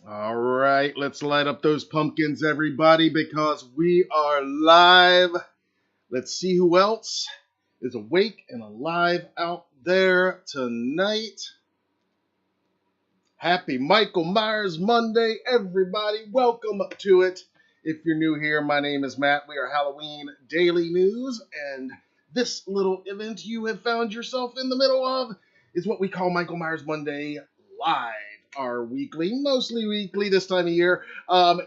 All right, let's light up those pumpkins, everybody, because we are live. Let's see who else is awake and alive out there tonight. Happy Michael Myers Monday, everybody. Welcome to it. If you're new here, my name is Matt. We are Halloween Daily News, and this little event you have found yourself in the middle of is what we call Michael Myers Monday Live. Our mostly weekly this time of year,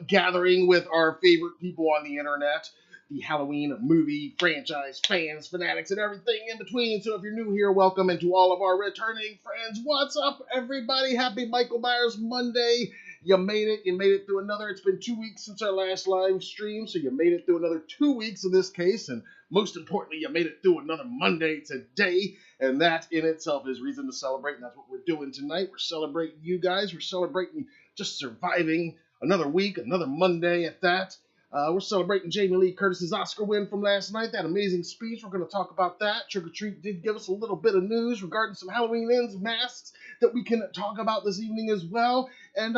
gathering with our favorite people on the internet, the Halloween movie franchise fans, fanatics, and everything in between. So if you're new here, welcome, and to all of our returning friends, what's up, everybody? Happy Michael Myers Monday. You made it through another. It's been 2 weeks since our last live stream, so you made it through another 2 weeks in this case, and most importantly, you made it through another Monday today, and that in itself is reason to celebrate, and that's what we're doing tonight. We're celebrating you guys. We're celebrating just surviving another week, another Monday at that. We're celebrating Jamie Lee Curtis's Oscar win from last night, that amazing speech. We're going to talk about that. Trick or Treat did give us a little bit of news regarding some Halloween ends, masks that we can talk about this evening as well. And,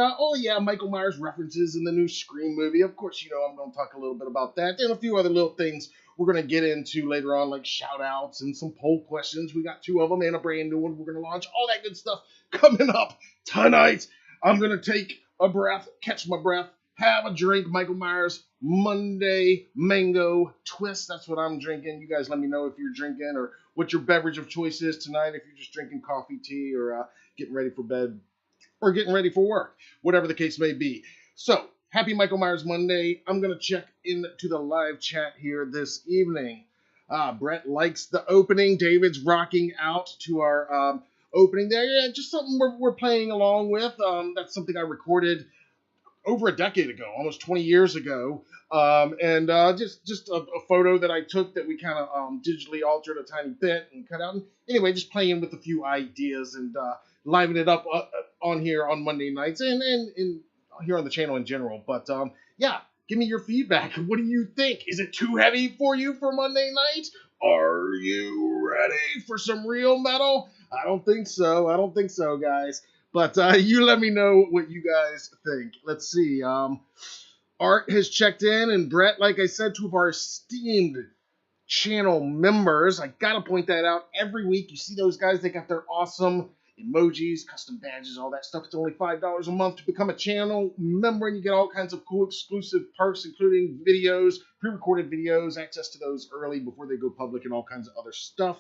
Michael Myers references in the new Scream movie. Of course, I'm going to talk a little bit about that and a few other little things we're going to get into later on, like shout-outs and some poll questions. We got 2 of them and a brand new one we're going to launch. All that good stuff coming up tonight. I'm going to take a breath, catch my breath, have a drink. Michael Myers Monday Mango Twist. That's what I'm drinking. You guys let me know if you're drinking or what your beverage of choice is tonight. If you're just drinking coffee, tea, or getting ready for bed or getting ready for work, whatever the case may be. So, happy Michael Myers Monday. I'm going to check into the live chat here this evening. Brett likes the opening. David's rocking out to our opening there. Yeah, just something we're playing along with. That's something I recorded over a decade ago, almost 20 years ago, and just a photo that I took that we kind of digitally altered a tiny bit and cut out. And anyway, just playing with a few ideas and livening it up on here on Monday nights and here on the channel in general. But give me your feedback. What do you think? Is it too heavy for you for Monday night? Are you ready for some real metal? I don't think so, guys. But you let me know what you guys think. Let's see. Art has checked in, and Brett, like I said, 2 of our esteemed channel members. I gotta point that out every week. You see those guys? They got their awesome emojis, custom badges, all that stuff. It's only $5 a month to become a channel member, and you get all kinds of cool exclusive perks, including videos, pre-recorded videos, access to those early before they go public, and all kinds of other stuff.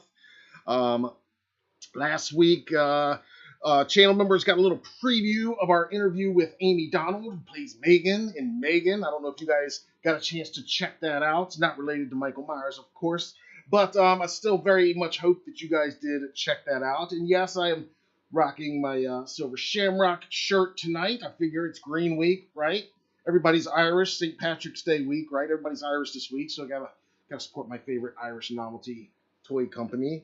Last week, channel members got a little preview of our interview with Amy Donald, who plays Megan in Megan. I don't know if you guys got a chance to check that out. It's not related to Michael Myers, of course. But I still very much hope that you guys did check that out. And yes, I am rocking my Silver Shamrock shirt tonight. I figure it's Green Week, right? Everybody's Irish, St. Patrick's Day week, right? Everybody's Irish this week, so I gotta support my favorite Irish novelty toy company.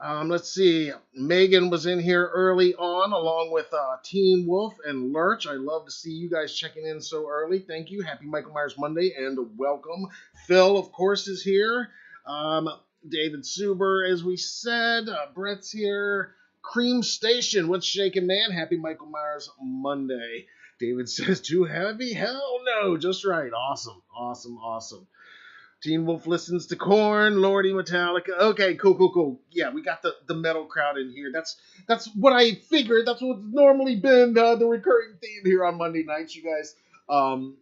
Let's see. Megan was in here early on, along with Teen Wolf and Lurch. I love to see you guys checking in so early. Thank you. Happy Michael Myers Monday, and welcome. Phil, of course, is here. David Suber, as we said. Brett's here. Cream Station, what's shaking, man? Happy Michael Myers Monday. David says, too heavy? Hell no. Just right. Awesome. Teen Wolf listens to Korn, Lordy, Metallica. Okay, cool. Yeah, we got the metal crowd in here. That's what I figured. That's what's normally been the recurring theme here on Monday nights. You guys,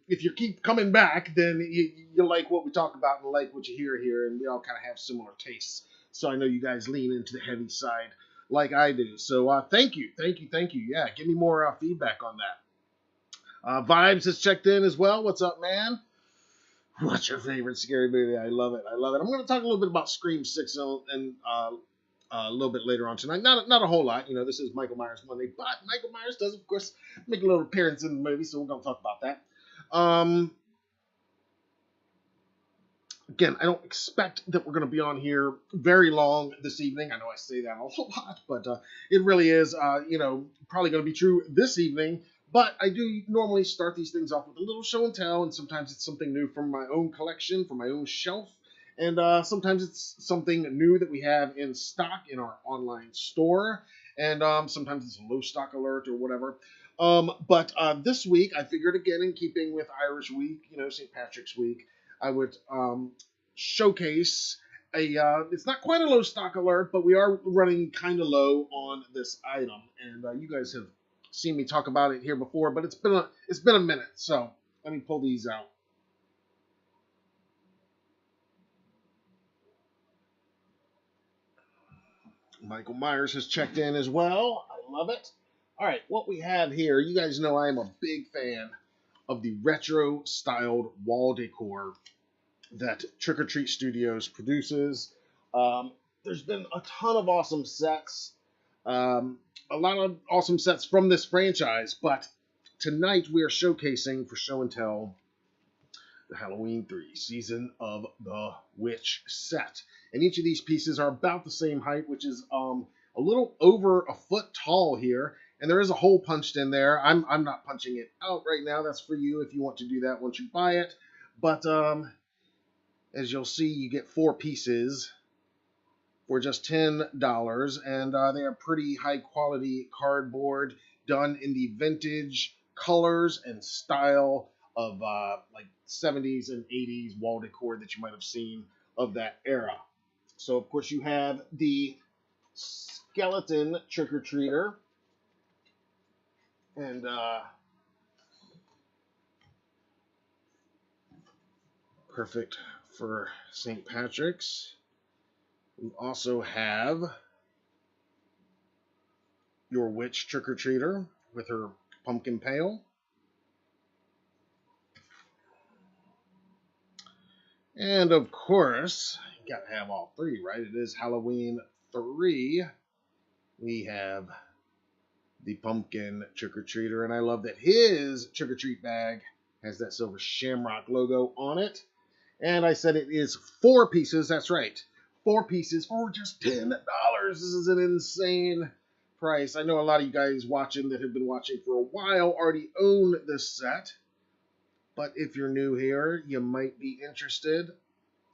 if you keep coming back, then you like what we talk about and like what you hear here, and we all kind of have similar tastes. So I know you guys lean into the heavy side like I do. So thank you. Yeah, give me more feedback on that. Vibes has checked in as well. What's up, man? What's your favorite scary movie? I love it. I'm going to talk a little bit about Scream 6 and a little bit later on tonight. Not a whole lot. This is Michael Myers Monday, but Michael Myers does, of course, make a little appearance in the movie, so we're going to talk about that. Again, I don't expect that we're going to be on here very long this evening. I know I say that a whole lot, but it really is, probably going to be true this evening. But I do normally start these things off with a little show and tell, and sometimes it's something new from my own collection, from my own shelf, and sometimes it's something new that we have in stock in our online store. and sometimes it's a low stock alert or whatever. But this week, I figured again, in keeping with Irish Week, St. Patrick's Week, I would showcase it's not quite a low stock alert, but we are running kind of low on this item, and you guys have seen me talk about it here before, but it's been a minute, so let me pull these out. Michael Myers has checked in as well. I love it. All right, what we have here, you guys know I am a big fan of the retro styled wall decor that Trick or Treat Studios produces. There's been a ton of awesome sets, a lot of awesome sets from this franchise, but tonight we are showcasing for show and tell the Halloween 3 Season of the Witch set. And each of these pieces are about the same height, which is a little over a foot tall here. And there is a hole punched in there. I'm not punching it out right now. That's for you if you want to do that once you buy it. But as you'll see, you get 4 pieces for just $10. And they are pretty high quality cardboard done in the vintage colors and style of like 70s and 80s wall decor that you might have seen of that era. So, of course, you have the skeleton trick-or-treater. And perfect for St. Patrick's. We also have your witch trick-or-treater with her pumpkin pail. And of course, you gotta have all 3, right? It is Halloween 3. We have the pumpkin trick-or-treater, and I love that his trick-or-treat bag has that silver shamrock logo on it. And I said it is 4 pieces, that's right. 4 pieces for just $10. This is an insane price. I know a lot of you guys watching that have been watching for a while already own this set. But if you're new here, you might be interested.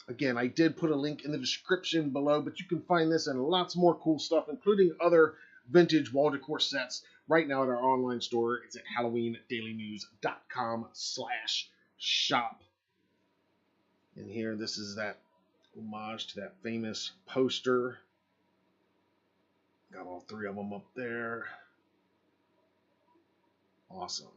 Again, I did put a link in the description below, but you can find this and lots more cool stuff, including other vintage wall decor sets right now at our online store. It's at HalloweenDailyNews.com/shop. And here, this is that homage to that famous poster. Got all 3 of them up there. Awesome.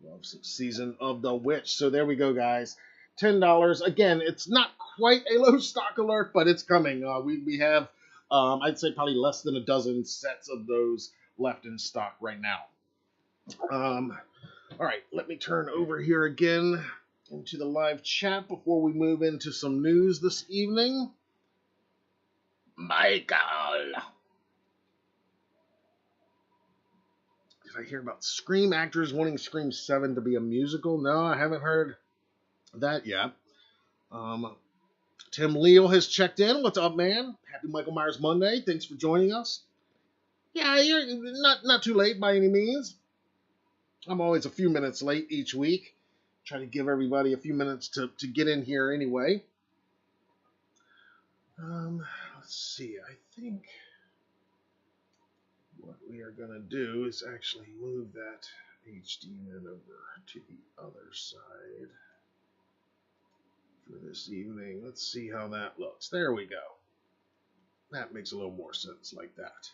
Love some Season of the Witch. So there we go, guys. $10. Again, it's not quite a low stock alert, but it's coming. We have, I'd say, probably less than a dozen sets of those left in stock right now. All right, let me turn over here again into the live chat before we move into some news this evening. Michael! Did I hear about Scream actors wanting Scream 7 to be a musical? No, I haven't heard that yet. Tim Leal has checked in. What's up, man? Happy Michael Myers Monday. Thanks for joining us. Yeah, you're not too late by any means. I'm always a few minutes late each week. Try to give everybody a few minutes to get in here anyway. Let's see. I think what we are going to do is actually move that HDMI over to the other side for this evening. Let's see how that looks. There we go. That makes a little more sense like that.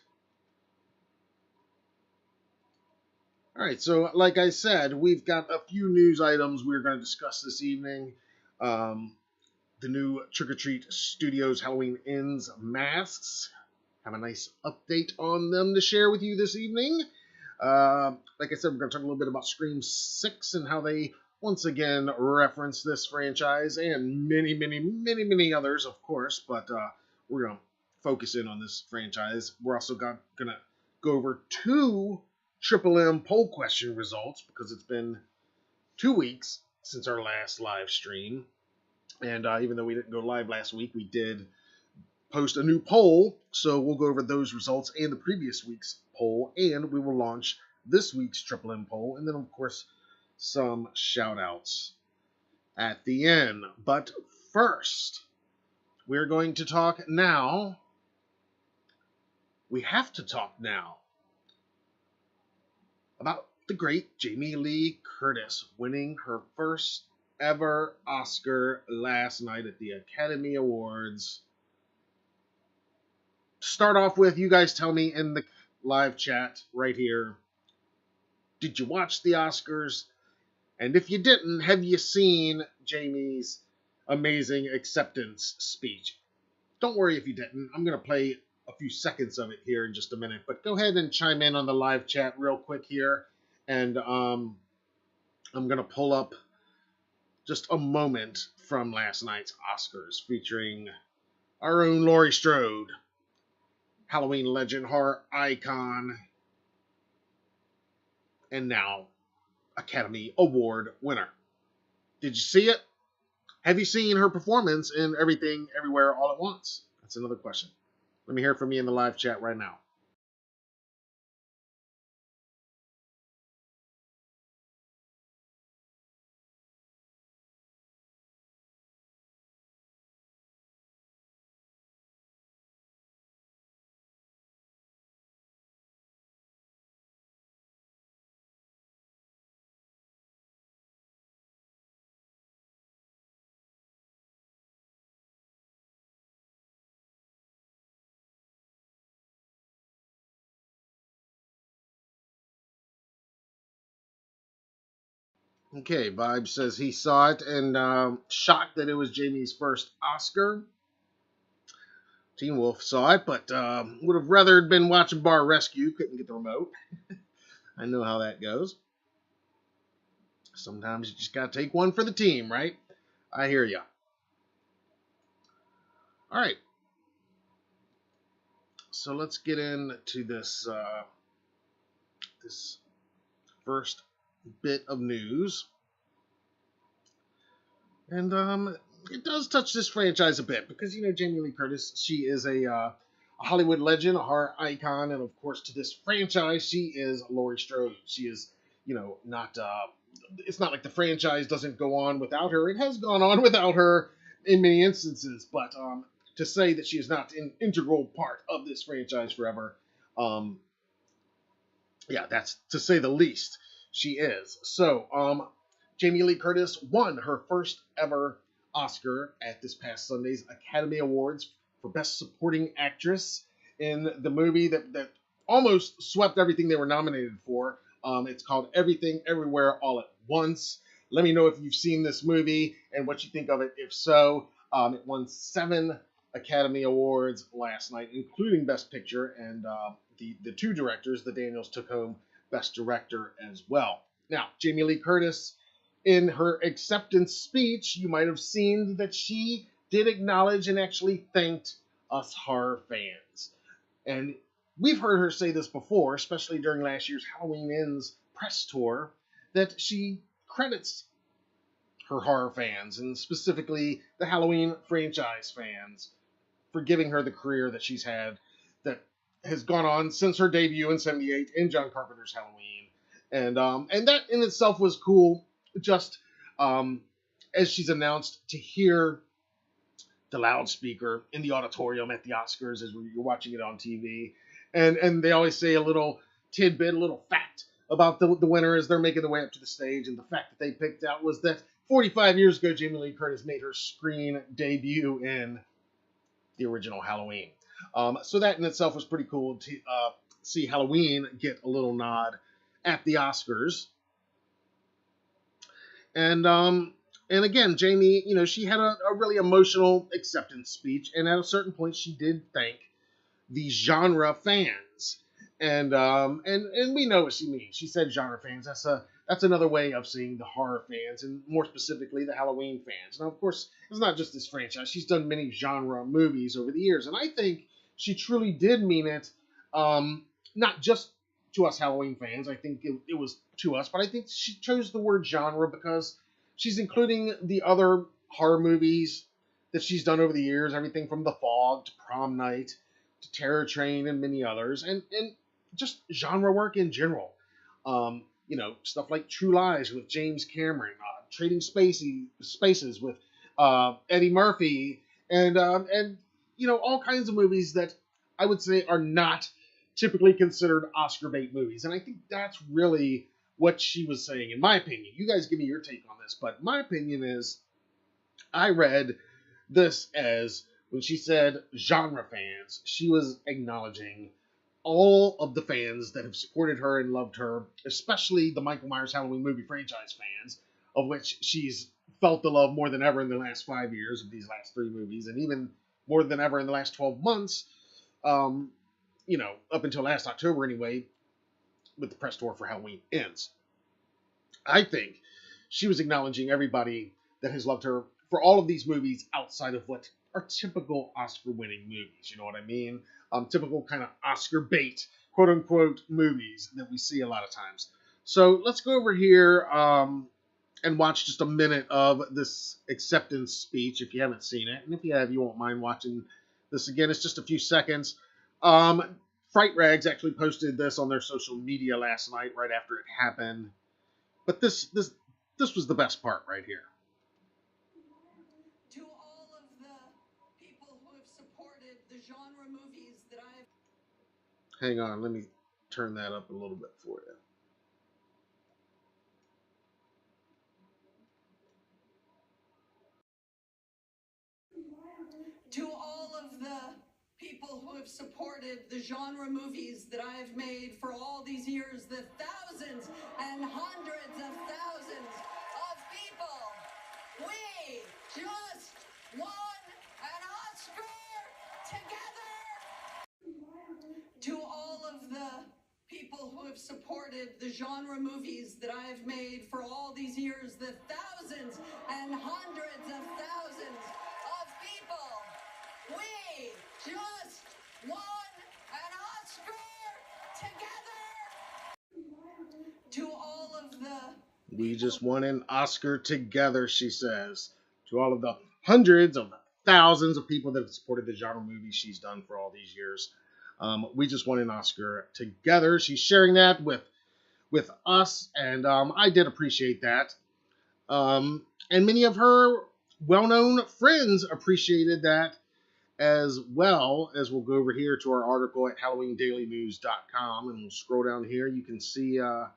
All right, so like I said, we've got a few news items we're going to discuss this evening. The new Trick or Treat Studios Halloween Ends masks. Have a nice update on them to share with you this evening. Like I said, we're going to talk a little bit about Scream 6 and how they once again reference this franchise and many others, of course. But we're going to focus in on this franchise. We're also going to go over 2 Triple M poll question results because it's been 2 weeks since our last live stream. And even though we didn't go live last week, we did post a new poll. So we'll go over those results and the previous week's poll. And we will launch this week's Triple M poll. And then, of course, some shout outs at the end. But first, we're going to talk now. We have to talk now about the great Jamie Lee Curtis winning her first ever Oscar last night at the Academy Awards. Start off with, you guys tell me in the live chat right here, did you watch the Oscars? And if you didn't, have you seen Jamie's amazing acceptance speech? Don't worry if you didn't. I'm going to play a few seconds of it here in just a minute. But go ahead and chime in on the live chat real quick here. And I'm going to pull up just a moment from last night's Oscars featuring our own Laurie Strode, Halloween legend, horror icon, and now Academy Award winner. Did you see it? Have you seen her performance in Everything, Everywhere, All at Once? That's another question. Let me hear from you in the live chat right now. Okay, Vibe says he saw it and shocked that it was Jamie's first Oscar. Teen Wolf saw it, but would have rather been watching Bar Rescue. Couldn't get the remote. I know how that goes. Sometimes you just gotta take one for the team, right? I hear ya. All right. So let's get into this this first bit of news. And it does touch this franchise a bit because, you know, Jamie Lee Curtis, she is a Hollywood legend, a horror icon, and of course to this franchise, she is Laurie Strode. She is, you know, not, it's not like the franchise doesn't go on without her. It has gone on without her in many instances, but to say that she is not an integral part of this franchise forever, yeah, that's to say the least. She is. So, Jamie Lee Curtis won her first ever Oscar at this past Sunday's Academy Awards for Best Supporting Actress in the movie that almost swept everything they were nominated for. It's called Everything, Everywhere, All at Once. Let me know if you've seen this movie and what you think of it. If so, it won 7 Academy Awards last night, including Best Picture, and the 2 directors, the Daniels, took home Best Director as well. Now, Jamie Lee Curtis, in her acceptance speech, you might have seen that she did acknowledge and actually thanked us horror fans. And we've heard her say this before, especially during last year's Halloween Ends press tour, that she credits her horror fans, and specifically the Halloween franchise fans, for giving her the career that she's had, that has gone on since her debut in '78 in John Carpenter's Halloween. And that in itself was cool, just as she's announced, to hear the loudspeaker in the auditorium at the Oscars as you're watching it on TV. And they always say a little tidbit, a little fact about the winner as they're making their way up to the stage. And the fact that they picked out was that 45 years ago, Jamie Lee Curtis made her screen debut in the original Halloween. So that in itself was pretty cool to see Halloween get a little nod at the Oscars. And again, Jamie, you know, she had a really emotional acceptance speech, and at a certain point, she did thank the genre fans, and we know what she means. She said genre fans. That's another way of saying the horror fans, and more specifically, the Halloween fans. Now, of course, it's not just this franchise. She's done many genre movies over the years, and I think she truly did mean it, not just to us Halloween fans. I think it was to us, but I think she chose the word genre because she's including the other horror movies that she's done over the years, everything from The Fog to Prom Night to Terror Train and many others, and just genre work in general. You know, stuff like True Lies with James Cameron, Trading Spaces with Eddie Murphy, and all kinds of movies that I would say are not typically considered Oscar bait movies. And I think that's really what she was saying, in my opinion. You guys give me your take on this, but my opinion is I read this as when she said genre fans, she was acknowledging all of the fans that have supported her and loved her, especially the Michael Myers Halloween movie franchise fans, of which she's felt the love more than ever in the last 5 years of these last 3 movies, and even more than ever in the last 12 months, up until last October anyway, with the press tour for Halloween ends. I think she was acknowledging everybody that has loved her for all of these movies outside of what are typical Oscar-winning movies. You know what I mean? Typical kind of Oscar bait, quote-unquote, movies that we see a lot of times. So let's go over here and watch just a minute of this acceptance speech if you haven't seen it. And if you have, you won't mind watching this again. It's just a few seconds. Fright Rags actually posted this on their social media last night right after it happened. But this was the best part right here. To all of the people who have supported the genre movies that I've... Hang on, let me turn that up a little bit for you. To all of the people who have supported the genre movies that I've made for all these years, the thousands and hundreds of thousands of people, we just won an Oscar together! To all of the people who have supported the genre movies that I've made for all these years, the thousands and hundreds of thousands of people, we just won an Oscar together! To all of the... We just won an Oscar together, she says. To all of the hundreds of thousands of people that have supported the genre movies she's done for all these years. We just won an Oscar together. She's sharing that with us, and I did appreciate that. And many of her well-known friends appreciated that as well. As we'll go over here to our article at HalloweenDailyNews.com, and we'll scroll down here. You can see the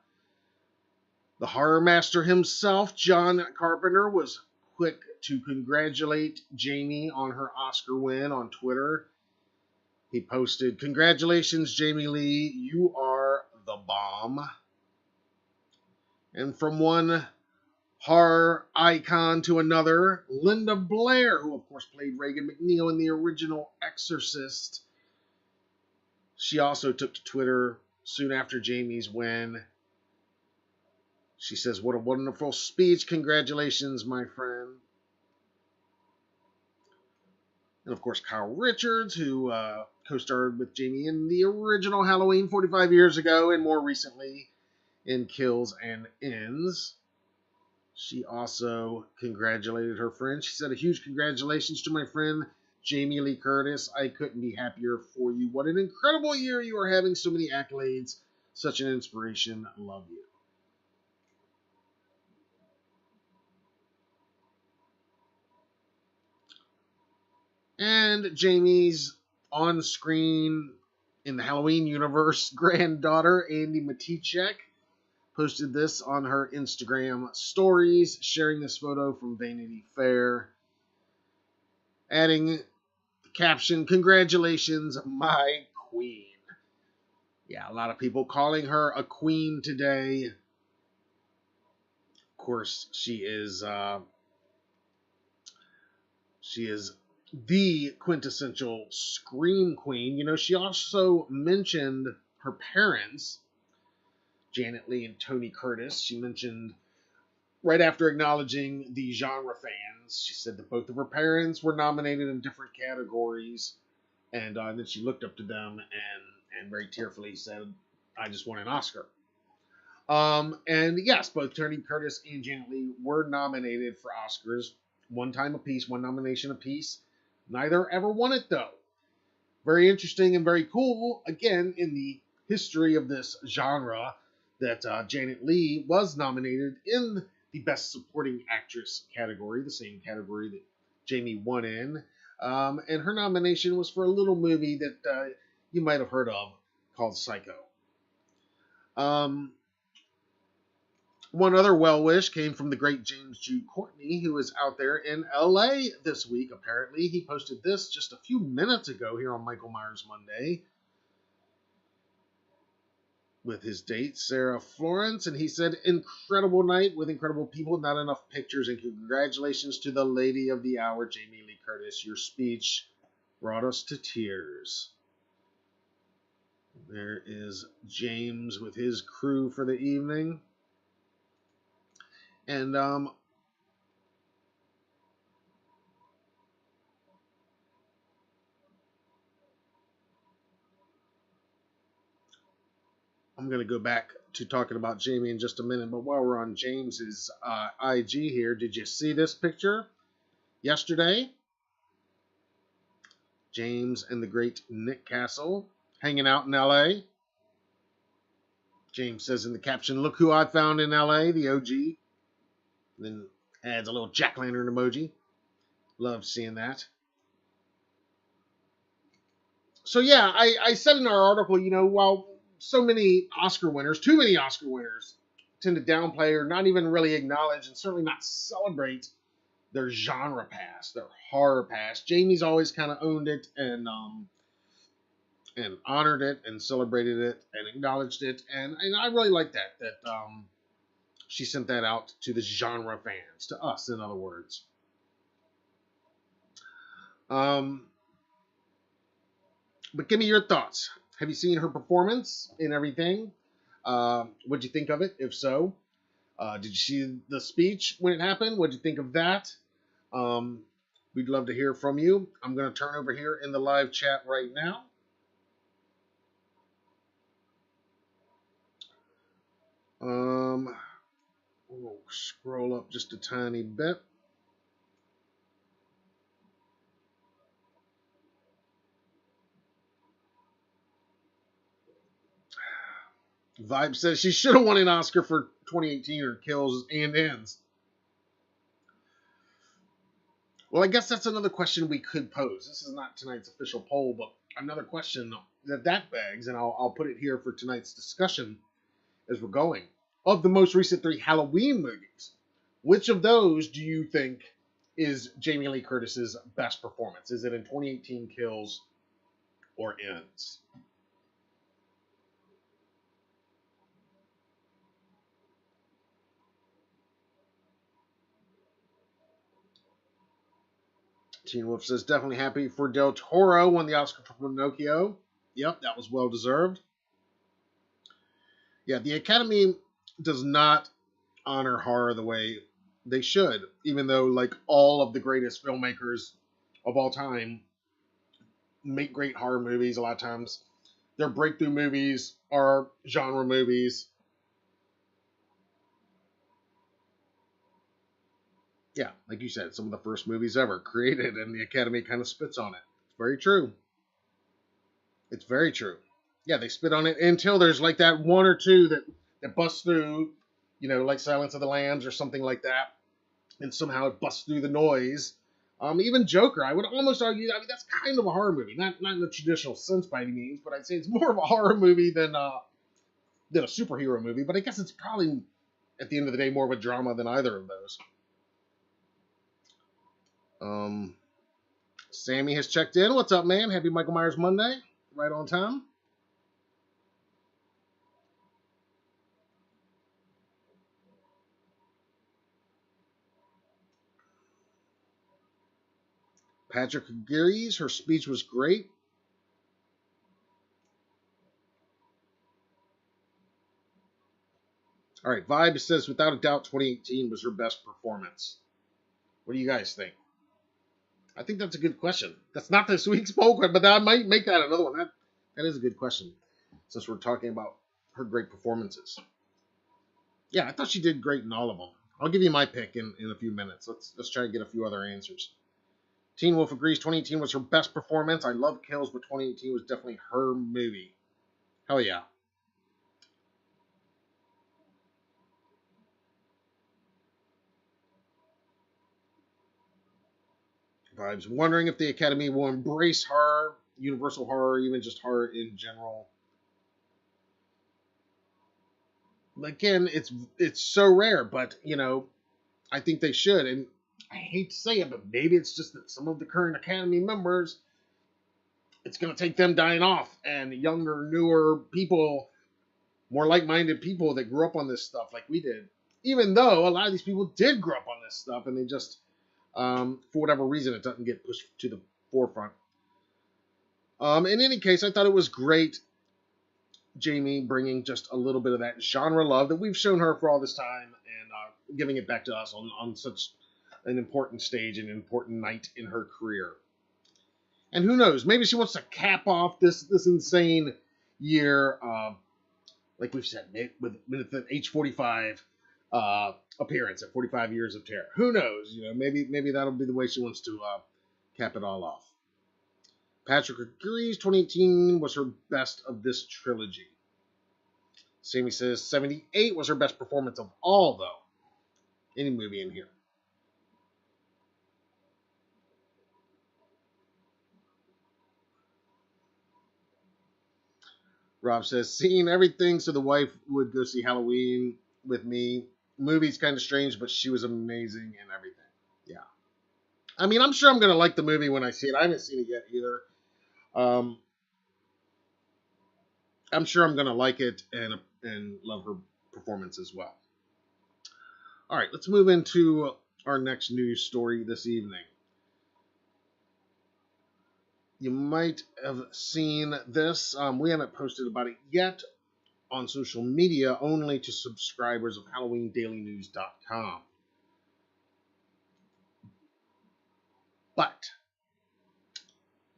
horror master himself, John Carpenter, was quick to congratulate Jamie on her Oscar win on Twitter. He posted, "Congratulations, Jamie Lee, you are the bomb." And from one horror icon to another, Linda Blair, who of course played Regan McNeil in the original Exorcist, she also took to Twitter soon after Jamie's win. She says, "What a wonderful speech. Congratulations, my friend." And of course, Kyle Richards, who co-starred with Jamie in the original Halloween 45 years ago and more recently in Kills and Ends. She also congratulated her friend. She said, "A huge congratulations to my friend Jamie Lee Curtis. I couldn't be happier for you. What an incredible year you are having. So many accolades. Such an inspiration. Love you." And Jamie's on-screen, in the Halloween universe, granddaughter, Andy Matichek, posted this on her Instagram stories, sharing this photo from Vanity Fair, adding the caption, "Congratulations, my queen." Yeah, a lot of people calling her a queen today. Of course, she is the quintessential scream queen. You know, she also mentioned her parents, Janet Leigh and Tony Curtis. She mentioned, right after acknowledging the genre fans, she said that both of her parents were nominated in different categories, and then she looked up to them and very tearfully said, "I just won an Oscar." And yes, both Tony Curtis and Janet Leigh were nominated for Oscars, one time apiece, one nomination apiece. Neither ever won it, though. Very interesting and very cool, again, in the history of this genre, that Janet Leigh was nominated in the Best Supporting Actress category, the same category that Jamie won in. And her nomination was for a little movie that you might have heard of called Psycho. One other well wish came from the great James Jude Courtney, who is out there in LA this week, apparently. He posted this just a few minutes ago here on Michael Myers Monday with his date, Sarah Florence, and he said, incredible night with incredible people, not enough pictures, and congratulations to the lady of the hour, Jamie Lee Curtis. Your speech brought us to tears. There is James with his crew for the evening. And I'm going to go back to talking about Jamie in just a minute, but while we're on James's IG here, did you see this picture yesterday? James and the great Nick Castle hanging out in LA. James says in the caption, look who I found in LA, the OG. Then adds a little jack-o'-lantern emoji. Love seeing that. So yeah, I said in our article, while so many Oscar winners, too many Oscar winners, tend to downplay or not even really acknowledge and certainly not celebrate their genre past, their horror past. Jamie's always kind of owned it and honored it and celebrated it and acknowledged it, and I really like that she sent that out to the genre fans, to us, in other words. But give me your thoughts. Have you seen her performance and everything? What'd you think of it? If so, did you see the speech when it happened? What'd you think of that? We'd love to hear from you. I'm going to turn over here in the live chat right now. We'll scroll up just a tiny bit. Vibe says she should have won an Oscar for 2018 or Kills and Ends. Well, I guess that's another question we could pose. This is not tonight's official poll, but another question that begs, and I'll put it here for tonight's discussion as we're going. Of the most recent 3 Halloween movies, which of those do you think is Jamie Lee Curtis's best performance? Is it in 2018 Kills or Ends? Teen Wolf says, definitely happy for Del Toro, won the Oscar for Pinocchio. Yep, that was well deserved. Yeah, the Academy does not honor horror the way they should, even though, like, all of the greatest filmmakers of all time make great horror movies. A lot of times their breakthrough movies are genre movies. Yeah, like you said, some of the first movies ever created, and the Academy kind of spits on it. It's very true. It's very true. Yeah, they spit on it until there's like that one or two that busts through, like Silence of the Lambs or something like that, and somehow it busts through the noise. Even Joker, I would almost argue, that's kind of a horror movie. Not in the traditional sense by any means, but I'd say it's more of a horror movie than a superhero movie. But I guess it's probably, at the end of the day, more of a drama than either of those. Sammy has checked in. What's up, man? Happy Michael Myers Monday. Right on time. Patrick agrees. Her speech was great. All right, Vibe says, without a doubt, 2018 was her best performance. What do you guys think? I think that's a good question. That's not this week's poll question, but I might make that another one. That is a good question, since we're talking about her great performances. Yeah, I thought she did great in all of them. I'll give you my pick in a few minutes. Let's try to get a few other answers. Teen Wolf agrees 2018 was her best performance. I love Kills, but 2018 was definitely her movie. Hell yeah. vibes. Wondering if the Academy will embrace horror, universal horror, even just horror in general. Again, it's so rare, but I think they should. And I hate to say it, but maybe it's just that some of the current Academy members, it's going to take them dying off, and younger, newer people, more like-minded people that grew up on this stuff like we did. Even though a lot of these people did grow up on this stuff, and they just, for whatever reason, it doesn't get pushed to the forefront. In any case, I thought it was great, Jamie bringing just a little bit of that genre love that we've shown her for all this time, and giving it back to us on such an important stage and an important night in her career. And who knows, maybe she wants to cap off this insane year, like we've said, with an age 45 appearance at 45 years of terror. Who knows? Maybe that'll be the way she wants to cap it all off. Patrick agrees 2018 was her best of this trilogy. Sammy says 78 was her best performance of all, though. Any movie in here. Rob says, seeing everything so the wife would go see Halloween with me. Movie's kind of strange, but she was amazing and everything. Yeah. I mean, I'm sure I'm going to like the movie when I see it. I haven't seen it yet either. I'm sure I'm going to like it and love her performance as well. All right, let's move into our next news story this evening. You might have seen this. We haven't posted about it yet on social media, only to subscribers of HalloweenDailyNews.com. But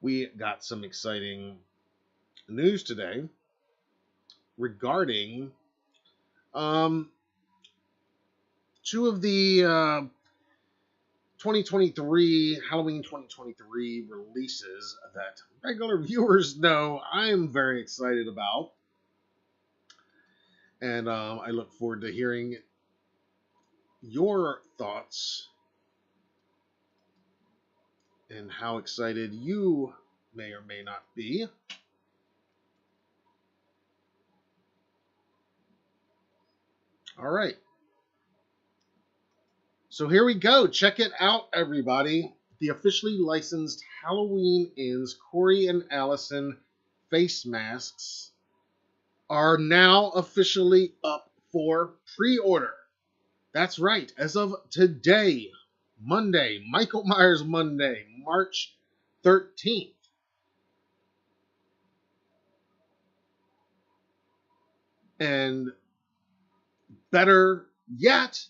we got some exciting news today regarding two of the 2023 Halloween 2023 releases that regular viewers know I'm very excited about, and I look forward to hearing your thoughts and how excited you may or may not be. All right. So here we go. Check it out, everybody. The officially licensed Halloween Ends Corey and Allyson face masks are now officially up for pre-order. That's right. As of today, Monday, Michael Myers Monday, March 13th. And better yet,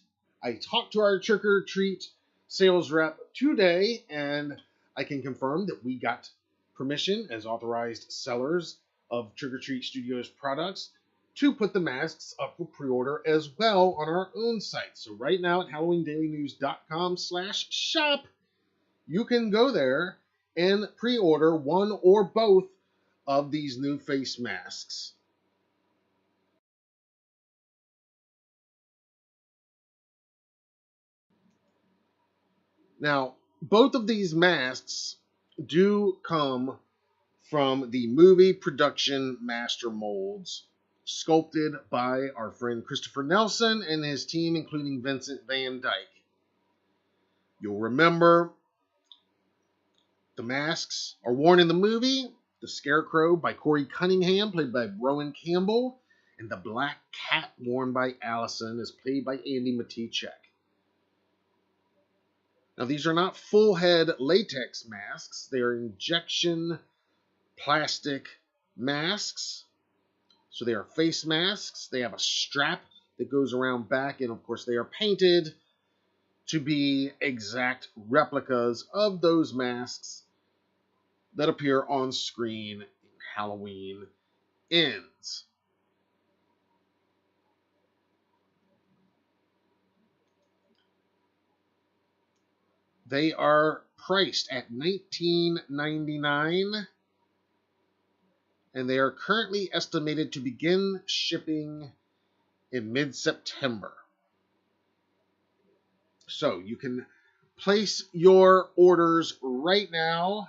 I talked to our trick-or-treat sales rep today, and I can confirm that we got permission as authorized sellers of Trick-or-Treat Studios products to put the masks up for pre-order as well on our own site. So right now at HalloweenDailyNews.com/shop, you can go there and pre-order one or both of these new face masks. Now, both of these masks do come from the movie production master molds sculpted by our friend Christopher Nelson and his team, including Vincent Van Dyke. You'll remember the masks are worn in the movie. The Scarecrow by Corey Cunningham, played by Rowan Campbell, and the Black Cat worn by Allyson is played by Andy Matichek. Now, these are not full head latex masks. They are injection plastic masks. So they are face masks. They have a strap that goes around back, and of course they are painted to be exact replicas of those masks that appear on screen in Halloween Ends. They are priced at $19.99, and they are currently estimated to begin shipping in mid-September. So you can place your orders right now.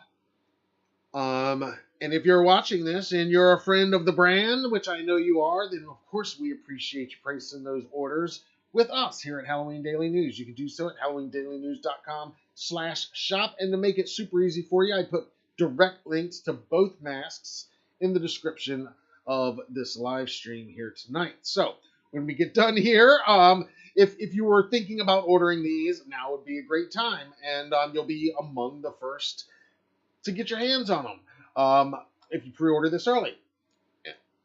And if you're watching this and you're a friend of the brand, which I know you are, then of course we appreciate you placing those orders with us here at Halloween Daily News. You can do so at HalloweenDailyNews.com/shop. And to make it super easy for you, I put direct links to both masks in the description of this live stream here tonight. So when we get done here, if you were thinking about ordering these, now would be a great time. And you'll be among the first to get your hands on them if you pre-order this early.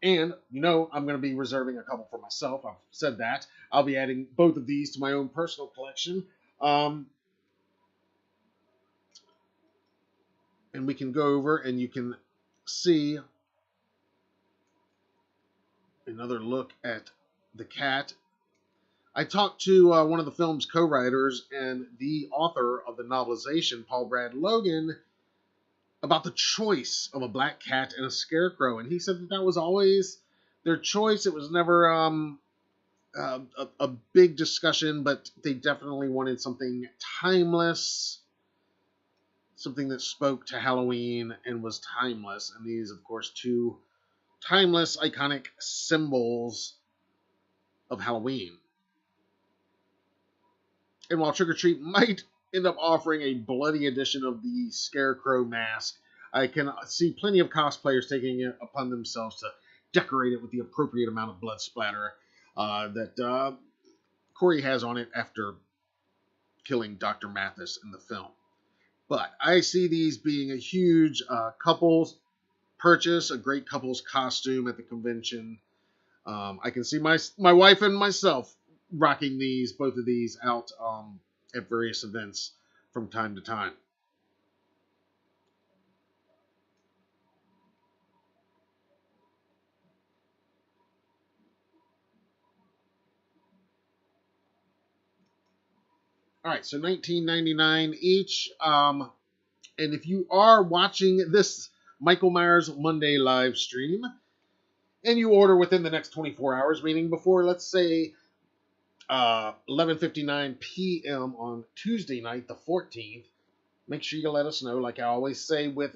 And, you know, I'm going to be reserving a couple for myself. I've said that. I'll be adding both of these to my own personal collection. And we can go over and you can see another look at the cat. I talked to one of the film's co-writers and the author of the novelization, Paul Brad Logan, about the choice of a black cat and a scarecrow, and he said that was always their choice. It was never a big discussion, but they definitely wanted something timeless, something that spoke to Halloween and was timeless. And these, of course, two timeless, iconic symbols of Halloween. And while Trick or Treat might end up offering a bloody edition of the Scarecrow mask, I can see plenty of cosplayers taking it upon themselves to decorate it with the appropriate amount of blood splatter that Corey has on it after killing Dr. Mathis in the film. But I see these being a huge couples purchase, a great couples costume at the convention. I can see my wife and myself rocking both of these out at various events from time to time. All right, so $19.99 each. And if you are watching this Michael Myers Monday live stream and you order within the next 24 hours, meaning before, let's say, 11:59 p.m. on Tuesday night, the 14th, make sure you let us know. Like I always say with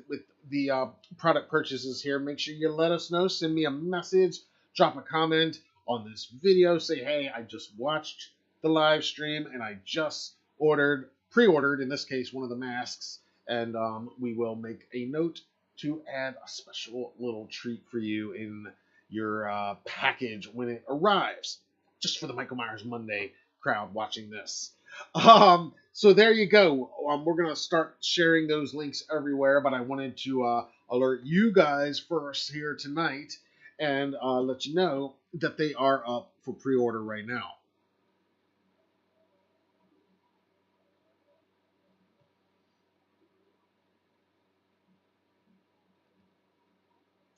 the product purchases here, make sure you let us know. Send me a message, drop a comment on this video. Say, hey, I just watched the live stream and I just pre-ordered, in this case, one of the masks. And we will make a note to add a special little treat for you in your package when it arrives. Just for the Michael Myers Monday crowd watching this. So there you go. We're going to start sharing those links everywhere, but I wanted to alert you guys first here tonight and let you know that they are up for pre-order right now.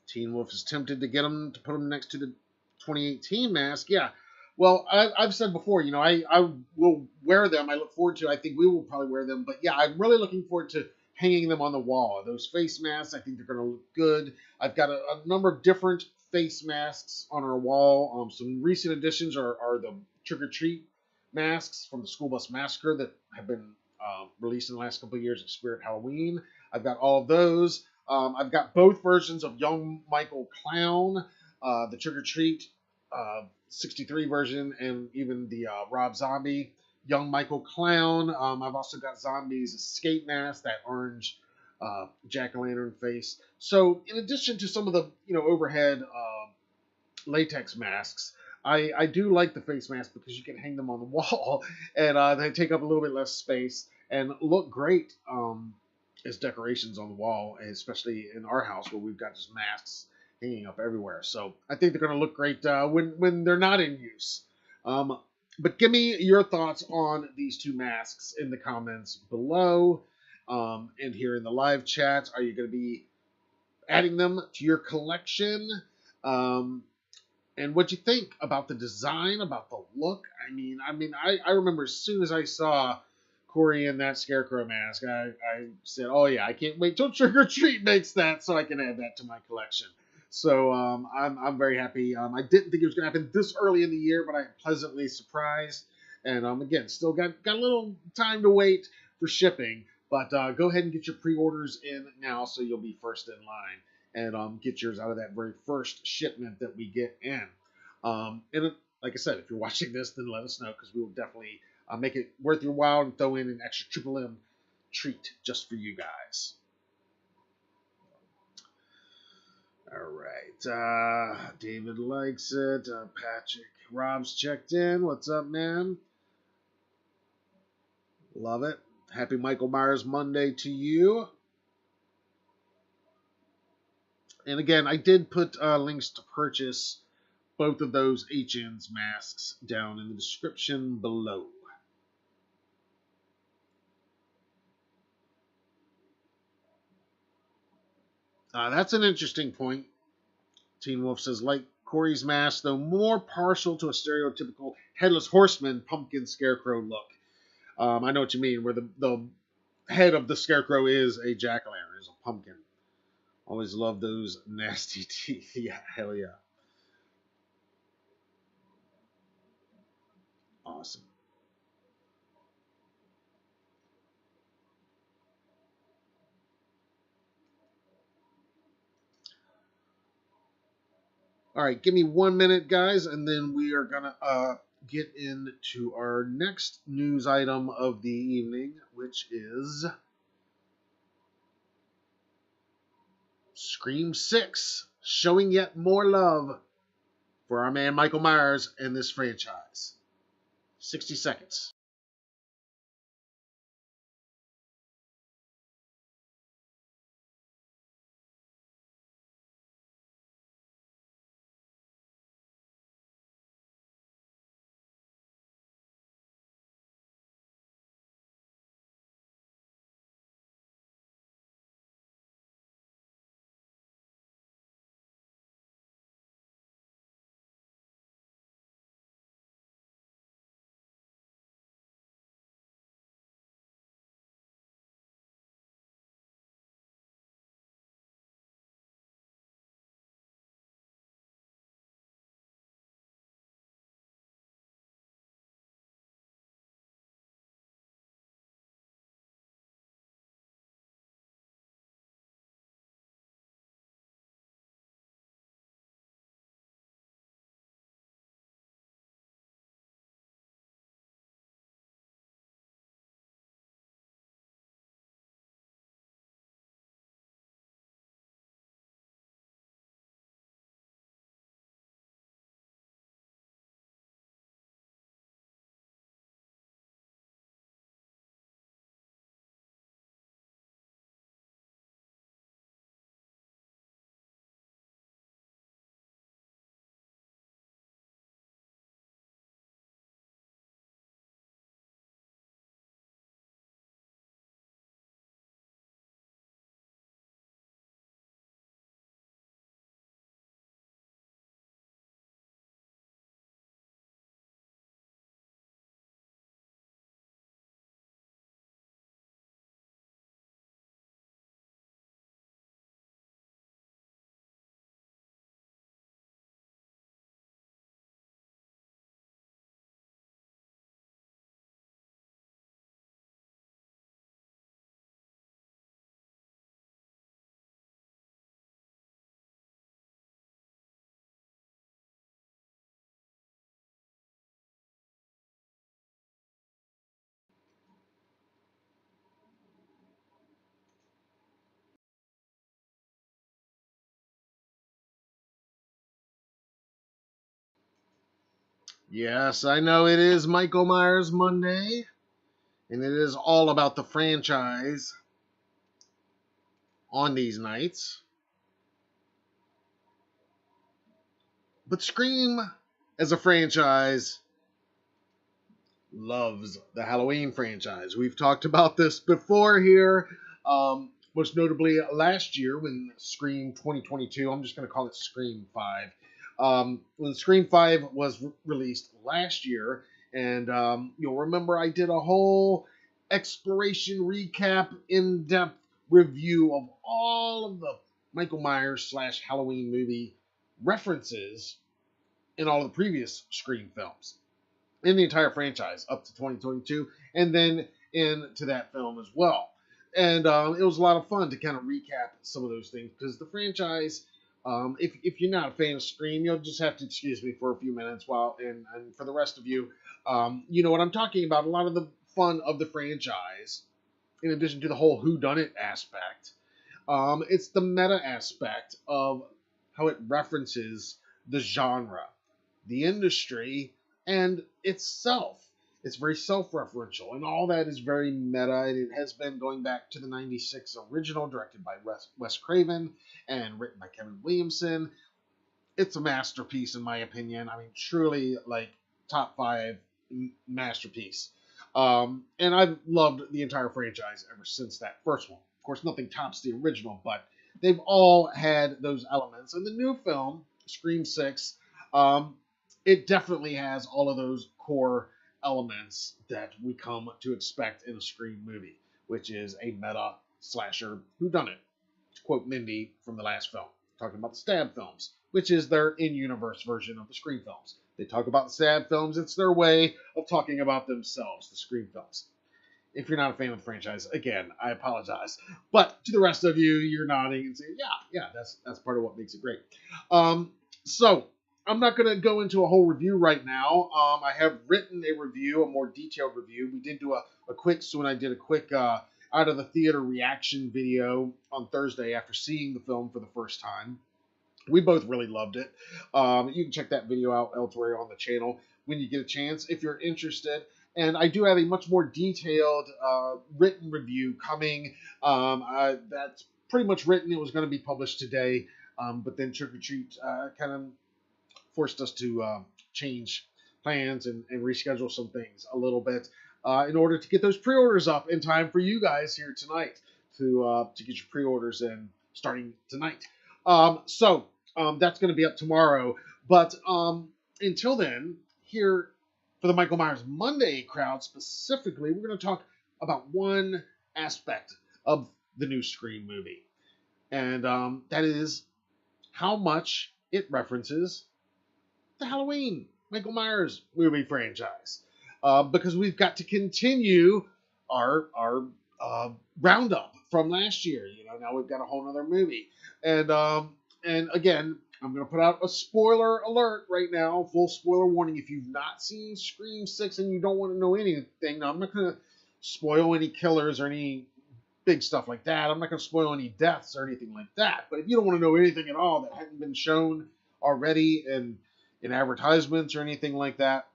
Teen Wolf is tempted to get them to put them next to the 2018 mask. Yeah. Well, I've said before, you know, I will wear them. I look forward to. I think we will probably wear them. But yeah, I'm really looking forward to hanging them on the wall. Those face masks, I think they're going to look good. I've got a number of different face masks on our wall. Some recent additions are the Trick or Treat masks from the School Bus Massacre that have been released in the last couple of years at Spirit Halloween. I've got all of those. I've got both versions of Young Michael Clown, the Trick or Treat 63 version, and even the Rob Zombie Young Michael Clown. I've also got Zombie's escape mask, that orange jack-o'-lantern face. So in addition to some of the overhead latex masks, I do like the face mask because you can hang them on the wall and they take up a little bit less space and look great as decorations on the wall, especially in our house where we've got just masks hanging up everywhere. So I think they're going to look great when they're not in use. But give me your thoughts on these two masks in the comments below and here in the live chat. Are you going to be adding them to your collection? And what you think about the design, about the look? I remember as soon as I saw Corey in that Scarecrow mask, I said, oh yeah, I can't wait till Trick or Treat makes that so I can add that to my collection. So I'm very happy. I didn't think it was going to happen this early in the year, but I'm pleasantly surprised. And again, still got a little time to wait, for shipping. But go ahead and get your pre-orders in now so you'll be first in line and get yours out of that very first shipment that we get in. Like I said, if you're watching this, then let us know because we will definitely make it worth your while and throw in an extra Triple M treat just for you guys. All right. David likes it. Patrick Rob's checked in. What's up, man? Love it. Happy Michael Myers Monday to you. And again, I did put links to purchase both of those HN's masks down in the description below. That's an interesting point. Teen Wolf says, like Corey's mask, though more partial to a stereotypical headless horseman pumpkin scarecrow look. I know what you mean, where the head of the scarecrow is a jack-o'-lantern, is a pumpkin. Always love those nasty teeth. Yeah, hell yeah. Awesome. All right, give me 1 minute, guys, and then we are going to get into our next news item of the evening, which is Scream 6, showing yet more love for our man Michael Myers and this franchise. 60 seconds. Yes, I know it is Michael Myers Monday, and it is all about the franchise on these nights. But Scream, as a franchise, loves the Halloween franchise. We've talked about this before here, most notably last year when Scream 2022, I'm just going to call it Scream 5, when Scream 5 was released last year, and you'll remember I did a whole exploration recap, in-depth review of all of the Michael Myers / Halloween movie references in all of the previous Scream films in the entire franchise up to 2022, and then into that film as well. And it was a lot of fun to kind of recap some of those things because the franchise, if you're not a fan of Scream, you'll just have to excuse me for a few minutes while, and for the rest of you, you know what I'm talking about. A lot of the fun of the franchise, in addition to the whole whodunit aspect, it's the meta aspect of how it references the genre, the industry, and itself. It's very self-referential, and all that is very meta, and it has been going back to the 96 original, directed by Wes Craven and written by Kevin Williamson. It's a masterpiece, in my opinion. I mean, truly, like, top 5 masterpiece. And I've loved the entire franchise ever since that first one. Of course, nothing tops the original, but they've all had those elements. And the new film, Scream 6, it definitely has all of those core elements that we come to expect in a Scream movie, which is a meta slasher whodunit. To quote Mindy from the last film, talking about the Stab films, which is their in-universe version of the Scream films. They talk about the Stab films. It's their way of talking about themselves, the Scream films. If you're not a fan of the franchise, again, I apologize. But to the rest of you, you're nodding and saying, yeah, that's part of what makes it great. So I'm not going to go into a whole review right now. I have written a review, a more detailed review. We did do a quick, so when I did a quick out of the theater reaction video on Thursday after seeing the film for the first time. We both really loved it. You can check that video out elsewhere on the channel when you get a chance if you're interested. And I do have a much more detailed written review coming. That's pretty much written. It was going to be published today, but then Trick or Treat kind of forced us to change plans and reschedule some things a little bit in order to get those pre-orders up in time for you guys here tonight to get your pre-orders in starting tonight. So that's going to be up tomorrow. But until then, here for the Michael Myers Monday crowd specifically, we're going to talk about one aspect of the new Scream movie. And that is how much it references the Halloween Michael Myers movie franchise. Because we've got to continue our roundup from last year. You know, now we've got a whole other movie. And again, I'm going to put out a spoiler alert right now, full spoiler warning. If you've not seen Scream 6 and you don't want to know anything, now I'm not going to spoil any killers or any big stuff like that. I'm not going to spoil any deaths or anything like that. But if you don't want to know anything at all that hadn't been shown already in advertisements or anything like that,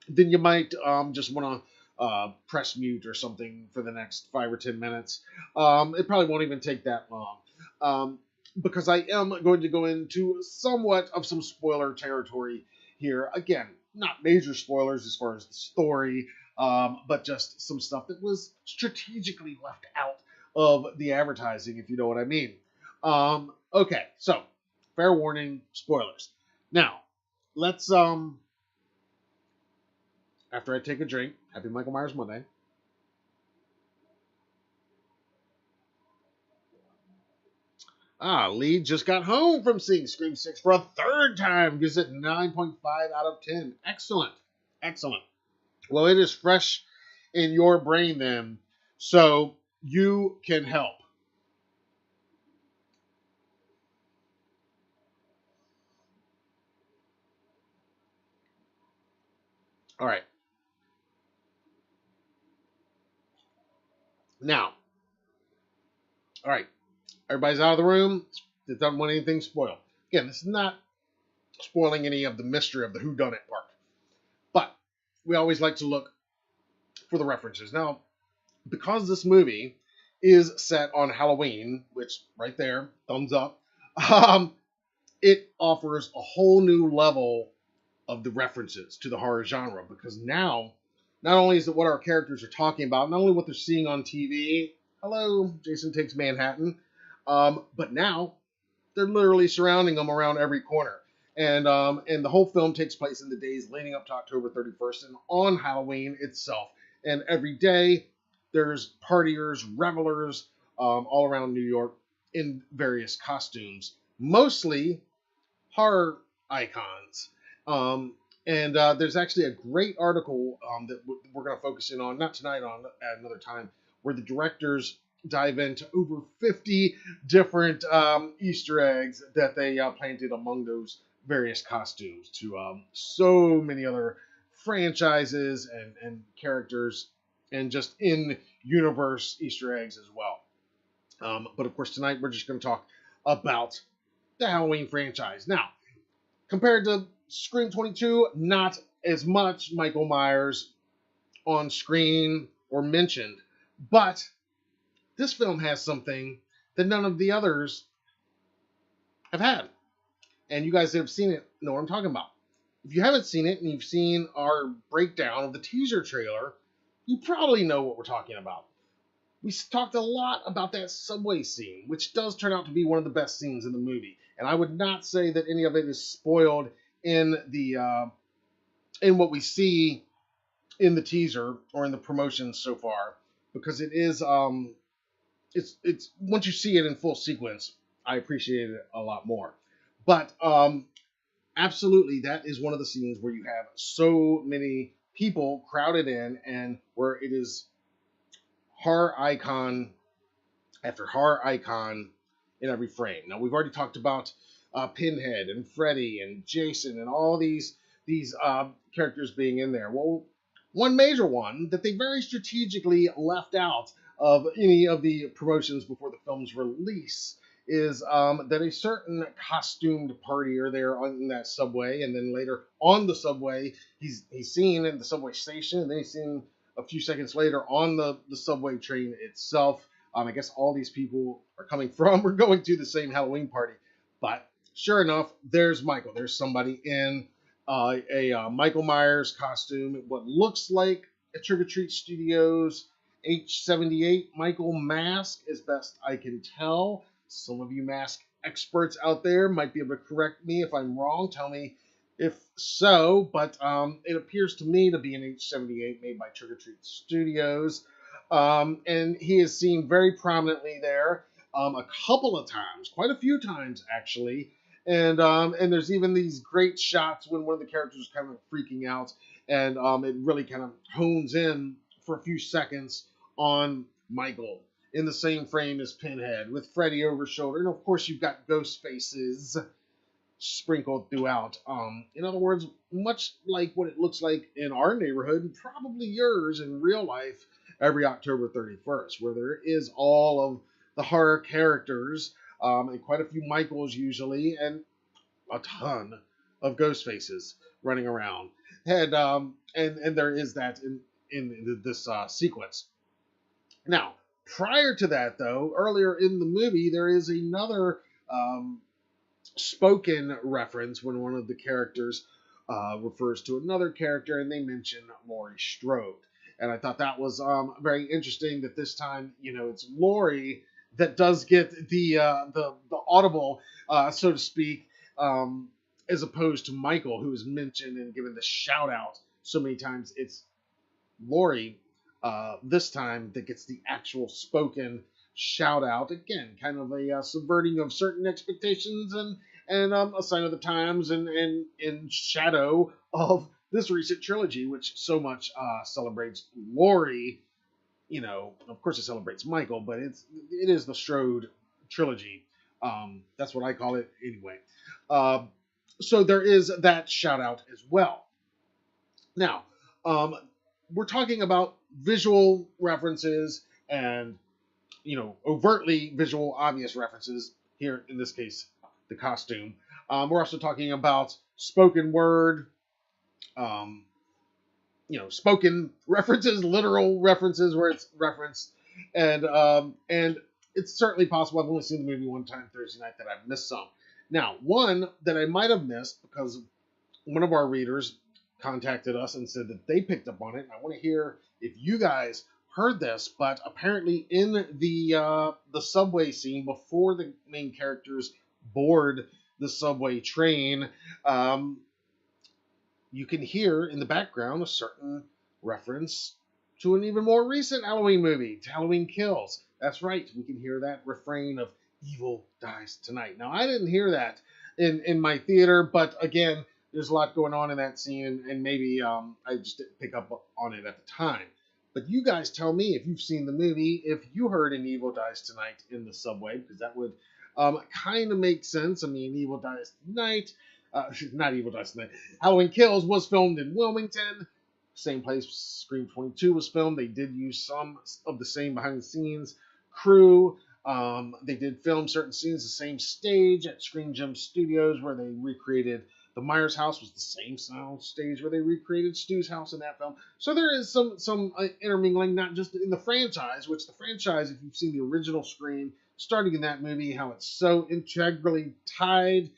then you might just want to press mute or something for the next 5 or 10 minutes. It probably won't even take that long. Because I am going to go into somewhat of some spoiler territory here. Again, not major spoilers as far as the story, but just some stuff that was strategically left out of the advertising, if you know what I mean. Okay, so fair warning, spoilers. Now, let's, after I take a drink, happy Michael Myers Monday. Lee just got home from seeing Scream 6 for a third time. Gives it 9.5 out of 10. Excellent. Excellent. Well, it is fresh in your brain then, so you can help. All right. Now, all right. Everybody's out of the room. It doesn't want anything spoiled. Again, this is not spoiling any of the mystery of the whodunit part. But we always like to look for the references. Now, because this movie is set on Halloween, which right there, thumbs up, it offers a whole new level of the references to the horror genre. Because now, not only is it what our characters are talking about, not only what they're seeing on TV, hello, Jason Takes Manhattan, but now they're literally surrounding them around every corner. And the whole film takes place in the days leading up to October 31st and on Halloween itself. And every day there's partiers, revelers all around New York in various costumes, mostly horror icons. And there's actually a great article that we're going to focus in on, not tonight, on at another time, where the directors dive into over 50 different Easter eggs that they planted among those various costumes to so many other franchises and characters and just in universe Easter eggs as well. But of course, tonight we're just going to talk about the Halloween franchise. Now, compared to Scream 22, not as much Michael Myers on screen or mentioned, but this film has something that none of the others have had. And you guys that have seen it know what I'm talking about. If you haven't seen it and you've seen our breakdown of the teaser trailer, you probably know what we're talking about. We talked a lot about that subway scene, which does turn out to be one of the best scenes in the movie. And I would not say that any of it is spoiled in the in what we see in the teaser or in the promotions so far, because it is it's once you see it in full sequence, I appreciate it a lot more. But absolutely, that is one of the scenes where you have so many people crowded in, and where it is horror icon after horror icon in every frame. Now, we've already talked about Pinhead and Freddy and Jason and all these characters being in there. Well, one major one that they very strategically left out of any of the promotions before the film's release is that a certain costumed partier there on that subway, and then later on the subway, he's seen at the subway station, and then he's seen a few seconds later on the subway train itself. I guess all these people are coming from or going to the same Halloween party. But sure enough, there's Michael. There's somebody in a Michael Myers costume, what looks like a Trick or Treat Studios H78 Michael mask, as best I can tell. Some of you mask experts out there might be able to correct me if I'm wrong. Tell me if so, but it appears to me to be an H78 made by Trick or Treat Studios. And he is seen very prominently there a couple of times, quite a few times actually. And there's even these great shots when one of the characters is kind of freaking out, and it really kind of hones in for a few seconds on Michael in the same frame as Pinhead, with Freddy over his shoulder. And of course, you've got ghost faces sprinkled throughout. In other words, much like what it looks like in our neighborhood, and probably yours in real life, every October 31st, where there is all of the horror characters, and quite a few Michaels usually, and a ton of ghost faces running around. And there is that in this sequence. Now, prior to that, though, earlier in the movie, there is another spoken reference when one of the characters refers to another character, and they mention Laurie Strode. And I thought that was very interesting that this time, it's Laurie that does get the audible, so to speak, as opposed to Michael, who is mentioned and given the shout out so many times. It's Laurie this time that gets the actual spoken shout out. Again, kind of a subverting of certain expectations and a sign of the times and in shadow of this recent trilogy, which so much celebrates Laurie. Of course it celebrates Michael, but it is the Strode trilogy. That's what I call it anyway. So there is that shout out as well. Now, we're talking about visual references and, overtly visual, obvious references here, in this case, the costume. We're also talking about spoken word, spoken references, literal references where it's referenced. And it's certainly possible, I've only seen the movie one time Thursday night, that I've missed some. Now, one that I might have missed because one of our readers contacted us and said that they picked up on it. And I want to hear if you guys heard this, but apparently in the subway scene before the main characters board the subway train, you can hear in the background a certain reference to an even more recent Halloween movie, to Halloween Kills. That's right, we can hear that refrain of "Evil dies tonight." Now, I didn't hear that in my theater, but again, there's a lot going on in that scene, and maybe I just didn't pick up on it at the time. But you guys tell me if you've seen the movie, if you heard an Evil Dies Tonight in the subway, because that would kind of make sense. I mean, Evil Dies Tonight, not Evil Dies Tonight, Halloween Kills was filmed in Wilmington, same place Scream 22 was filmed. They did use some of the same behind the scenes crew. They did film certain scenes the same stage at Screen Gem Studios where they recreated the Myers house was the same sound stage where they recreated Stu's house in that film. So there is some intermingling, not just in the franchise, which the franchise, if you've seen the original Scream, starting in that movie, how it's so integrally tied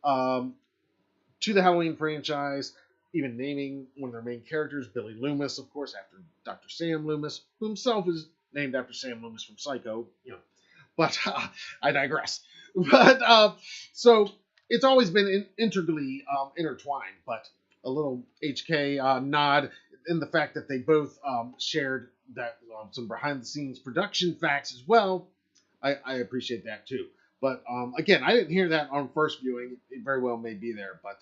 to the Halloween franchise, even naming one of their main characters, Billy Loomis, of course, after Dr. Sam Loomis, who himself is named after Sam Loomis from Psycho, But I digress. But so it's always been integrally intertwined, but a little HK nod in the fact that they both shared that some behind the scenes production facts as well. I appreciate that too. But again, I didn't hear that on first viewing. It very well may be there, but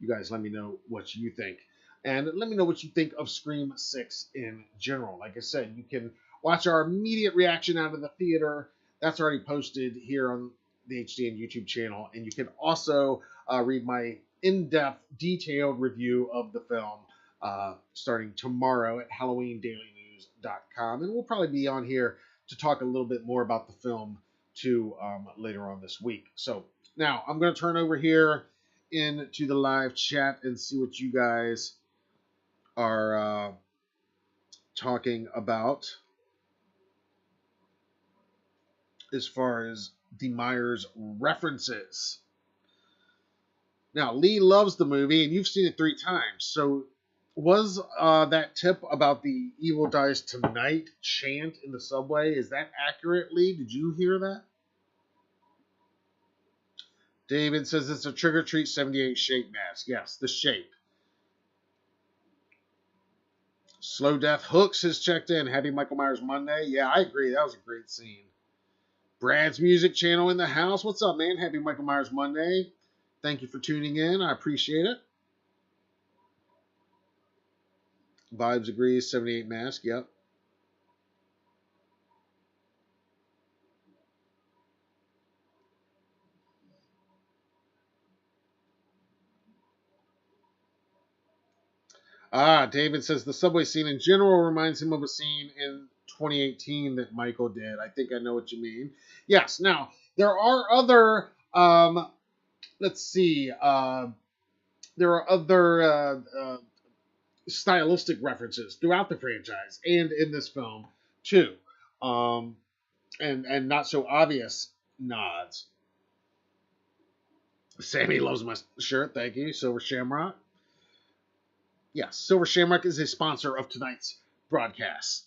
you guys let me know what you think. And let me know what you think of Scream 6 in general. Like I said, you can watch our immediate reaction out of the theater. That's already posted here on the HDN YouTube channel. And you can also read my in-depth, detailed review of the film starting tomorrow at HalloweenDailyNews.com. And we'll probably be on here to talk a little bit more about the film too later on this week. So now I'm going to turn over here into the live chat and see what you guys are talking about as far as the Myers references. Now, Lee loves the movie, and you've seen it 3 times. So was that tip about the Evil Dies Tonight chant in the subway, is that accurate, Lee? Did you hear that? David says it's a Trick or Treat 78 shape mask. Yes, the shape. Slow Death Hooks has checked in. Happy Michael Myers Monday. Yeah, I agree. That was a great scene. Brad's Music Channel in the house. What's up, man? Happy Michael Myers Monday. Thank you for tuning in. I appreciate it. Vibes agrees. 78 mask. Yep. David says the subway scene in general reminds him of a scene in 2018 that Michael did. I think I know what you mean. Yes. Now, there are other, let's see, there are other stylistic references throughout the franchise and in this film, too. And not so obvious nods. Sammy loves my shirt. Thank you. Silver Shamrock. Yes, Silver Shamrock is a sponsor of tonight's broadcast.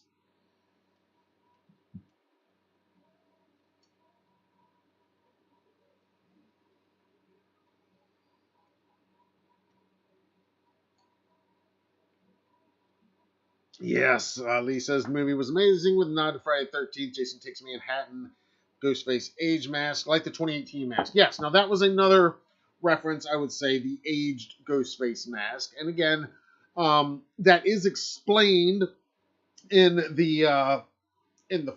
Yes, Lee says the movie was amazing with a nod to Friday the 13th. Jason Takes Manhattan, Ghostface age mask, like the 2018 mask. Yes, now that was another reference, I would say, the aged Ghostface mask. And again, that is explained in the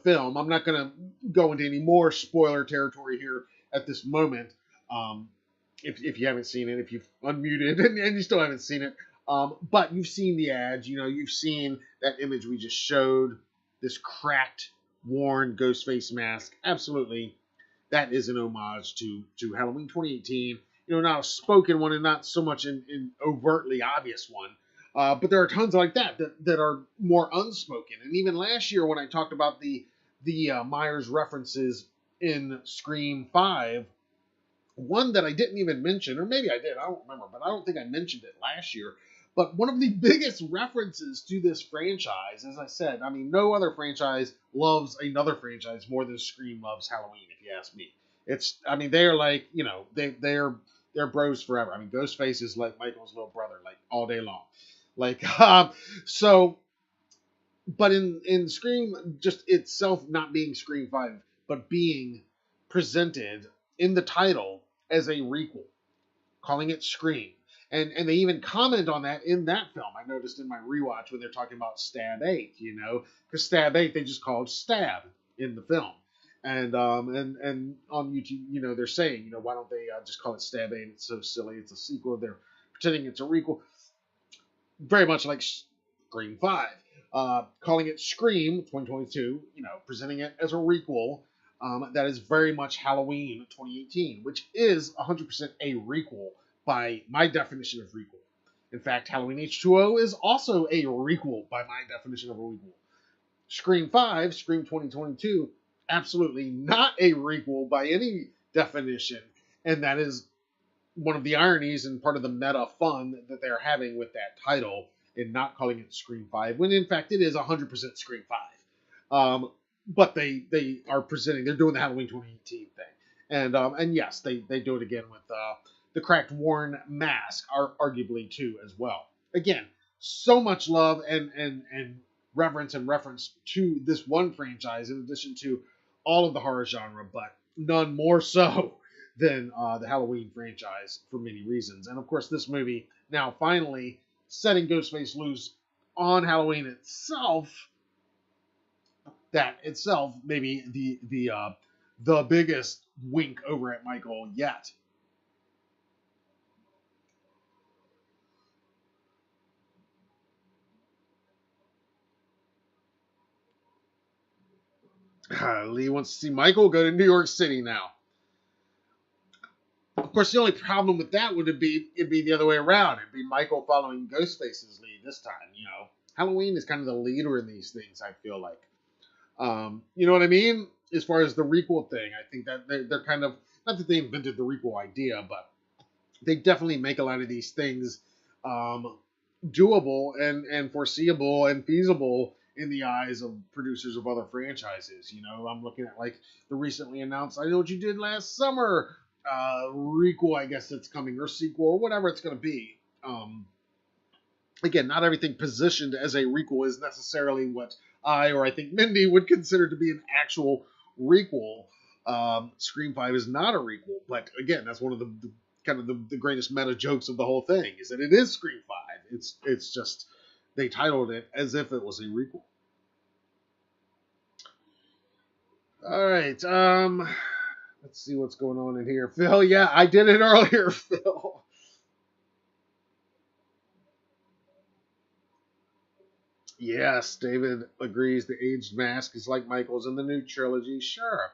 film. I'm not going to go into any more spoiler territory here at this moment. If you haven't seen it, if you've unmuted and you still haven't seen it, but you've seen the ads, you've seen that image we just showed, this cracked, worn Ghostface mask. Absolutely, that is an homage to Halloween 2018. Not a spoken one and not so much in overtly obvious one. But there are tons like that are more unspoken. And even last year when I talked about the Myers references in Scream 5, one that I didn't even mention, or maybe I did, I don't remember, but I don't think I mentioned it last year. But one of the biggest references to this franchise, as I said, I mean, no other franchise loves another franchise more than Scream loves Halloween, if you ask me. They are like, they're bros forever. I mean, Ghostface is like Michael's little brother, like all day long. But in Scream, just itself not being Scream 5, but being presented in the title as a requel, calling it Scream. And they even comment on that in that film. I noticed in my rewatch when they're talking about Stab 8, because Stab 8 they just called Stab in the film. And on YouTube, they're saying, why don't they just call it Stab 8? It's so silly. It's a sequel. They're pretending it's a requel. Very much like Scream 5. Calling it Scream 2022, presenting it as a requel. That is very much Halloween 2018, which is 100% a requel by my definition of requel. In fact, Halloween H2O is also a requel by my definition of a requel. Scream 5, Scream 2022, absolutely not a requel by any definition. And that is one of the ironies and part of the meta fun that they're having with that title and not calling it Scream 5, when in fact it is 100% Scream 5. But they are presenting, they're doing the Halloween 2018 thing. And yes, they do it again with the cracked worn mask, arguably too, as well. Again, so much love and reverence and reference to this one franchise in addition to all of the horror genre, but none more so than the Halloween franchise for many reasons. And of course, this movie now finally setting Ghostface loose on Halloween itself. That itself maybe the biggest wink over at Michael yet. Lee wants to see Michael go to New York City now. Of course, the only problem with that it'd be the other way around. It'd be Michael following Ghostface's lead this time. Halloween is kind of the leader in these things, I feel like. You know what I mean? As far as the requel thing, I think that they're kind of, not that they invented the requel idea, but they definitely make a lot of these things doable and foreseeable and feasible in the eyes of producers of other franchises. I'm looking at like the recently announced I Know What You Did Last Summer requel, I guess it's coming, or sequel, or whatever it's going to be. Again, not everything positioned as a requel is necessarily what I think Mindy would consider to be an actual requel. Scream 5 is not a requel, but again, that's one of the kind of the greatest meta jokes of the whole thing, is that it is Scream 5. It's just they titled it as if it was a requel. All right, let's see what's going on in here. Phil, yeah, I did it earlier, Phil. Yes, David agrees. The aged mask is like Michael's in the new trilogy. Sure.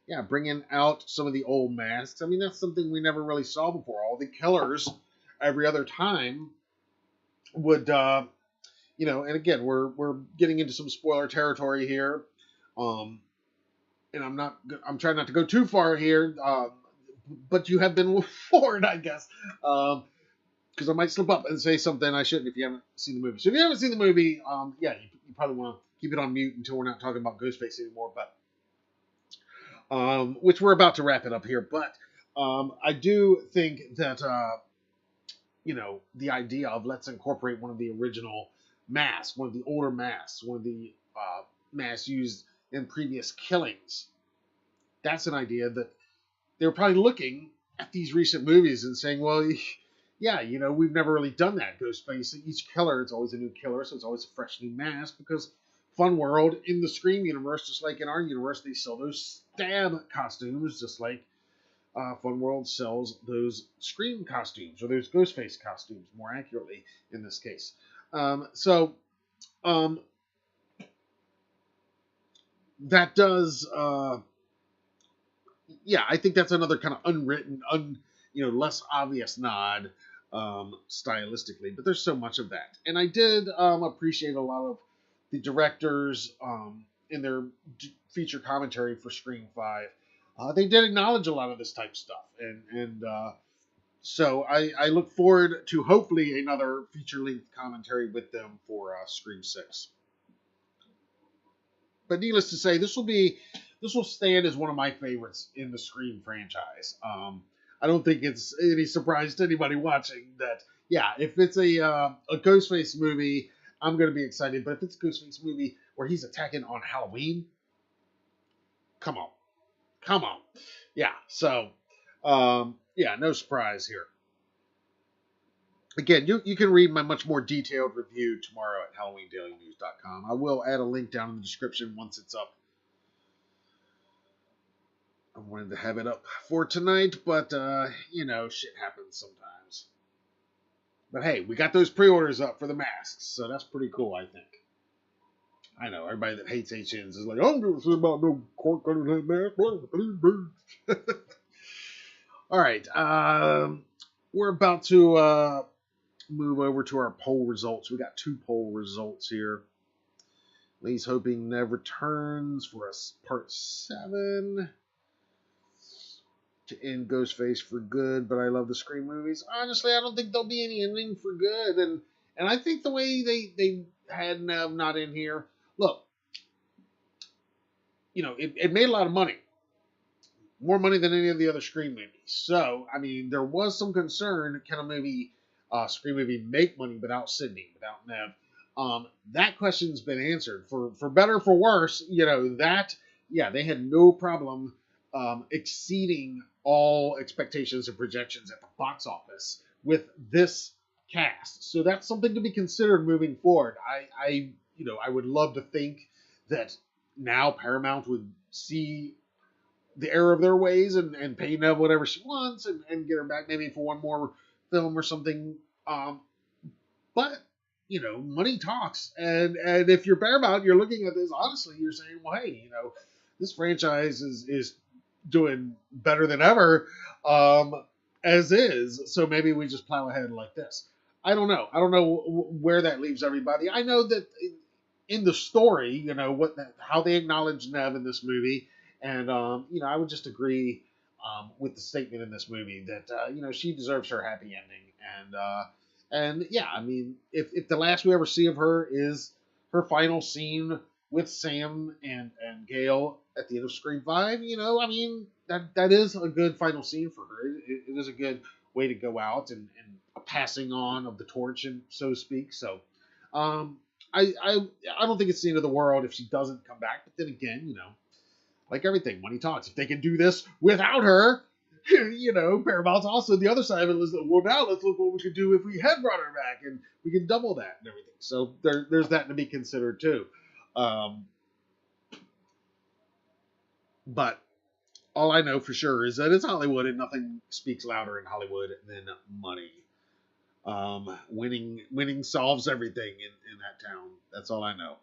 Yeah, bringing out some of the old masks. I mean, that's something we never really saw before. All the killers every other time would, and again, we're getting into some spoiler territory here. And I'm trying not to go too far here, but you have been warned, I guess. Because I might slip up and say something I shouldn't if you haven't seen the movie. So if you haven't seen the movie, you probably want to keep it on mute until we're not talking about Ghostface anymore. But which we're about to wrap it up here. But I do think that the idea of let's incorporate one of the original masks, one of the older masks, one of the masks used in previous killings. That's an idea that they were probably looking at these recent movies and saying, well, yeah, we've never really done that. Ghostface, each killer, it's always a new killer, so it's always a fresh new mask, because Fun World in the Scream universe, just like in our universe, they sell those Stab costumes, just like Fun World sells those Scream costumes, or those Ghostface costumes, more accurately in this case. That does, I think that's another kind of unwritten, less obvious nod stylistically, but there's so much of that. And I did appreciate a lot of the directors in their feature commentary for Scream 5. They did acknowledge a lot of this type of stuff, and so I look forward to hopefully another feature-length commentary with them for Scream 6. But needless to say, this will stand as one of my favorites in the Scream franchise. I don't think it's any surprise to anybody watching that, if it's a Ghostface movie, I'm going to be excited. But if it's a Ghostface movie where he's attacking on Halloween, come on. Yeah, so, no surprise here. again, you can read my much more detailed review tomorrow at HalloweenDailyNews.com. I will add a link down in the description once it's up. I wanted to have it up for tonight, but, shit happens sometimes. But hey, we got those pre-orders up for the masks, so that's pretty cool, I think. I know, everybody that hates HNs is like, I don't give a shit about no cork under that mask. All right, we're about to move over to our poll results. We got 2 poll results here. Lee's hoping Nev returns for us part 7 to end Ghostface for good, but I love the Scream movies. Honestly, I don't think there'll be any ending for good, and I think the way they had Nev not in here. Look, it made a lot of money. More money than any of the other Scream movies. So, I mean, there was some concern, can a Scream movie make money without Sidney, without Nev? That question's been answered. For better or for worse, they had no problem exceeding all expectations and projections at the box office with this cast. So that's something to be considered moving forward. I would love to think that now Paramount would see the error of their ways and pay Nev whatever she wants and get her back maybe for one more film or something. But money talks, and if you're Paramount, you're looking at this honestly. You're saying, well, hey, this franchise is doing better than ever, as is. So maybe we just plow ahead like this. I don't know. I don't know where that leaves everybody. I know that in the story, how they acknowledge Nev in this movie, and I would just agree with the statement in this movie that she deserves her happy ending, and yeah, I mean, if the last we ever see of her is her final scene with Sam and Gail at the end of Scream 5, I mean, that is a good final scene for her. It is a good way to go out and a passing on of the torch, and so to speak. So, I don't think it's the end of the world if she doesn't come back. But then again, like everything, money talks. If they can do this without her, Paramount's also the other side of it is, well, now let's look what we could do if we had brought her back, and we can double that and everything. So there's that to be considered too. But all I know for sure is that it's Hollywood, and nothing speaks louder in Hollywood than money. Winning solves everything in that town. That's all I know.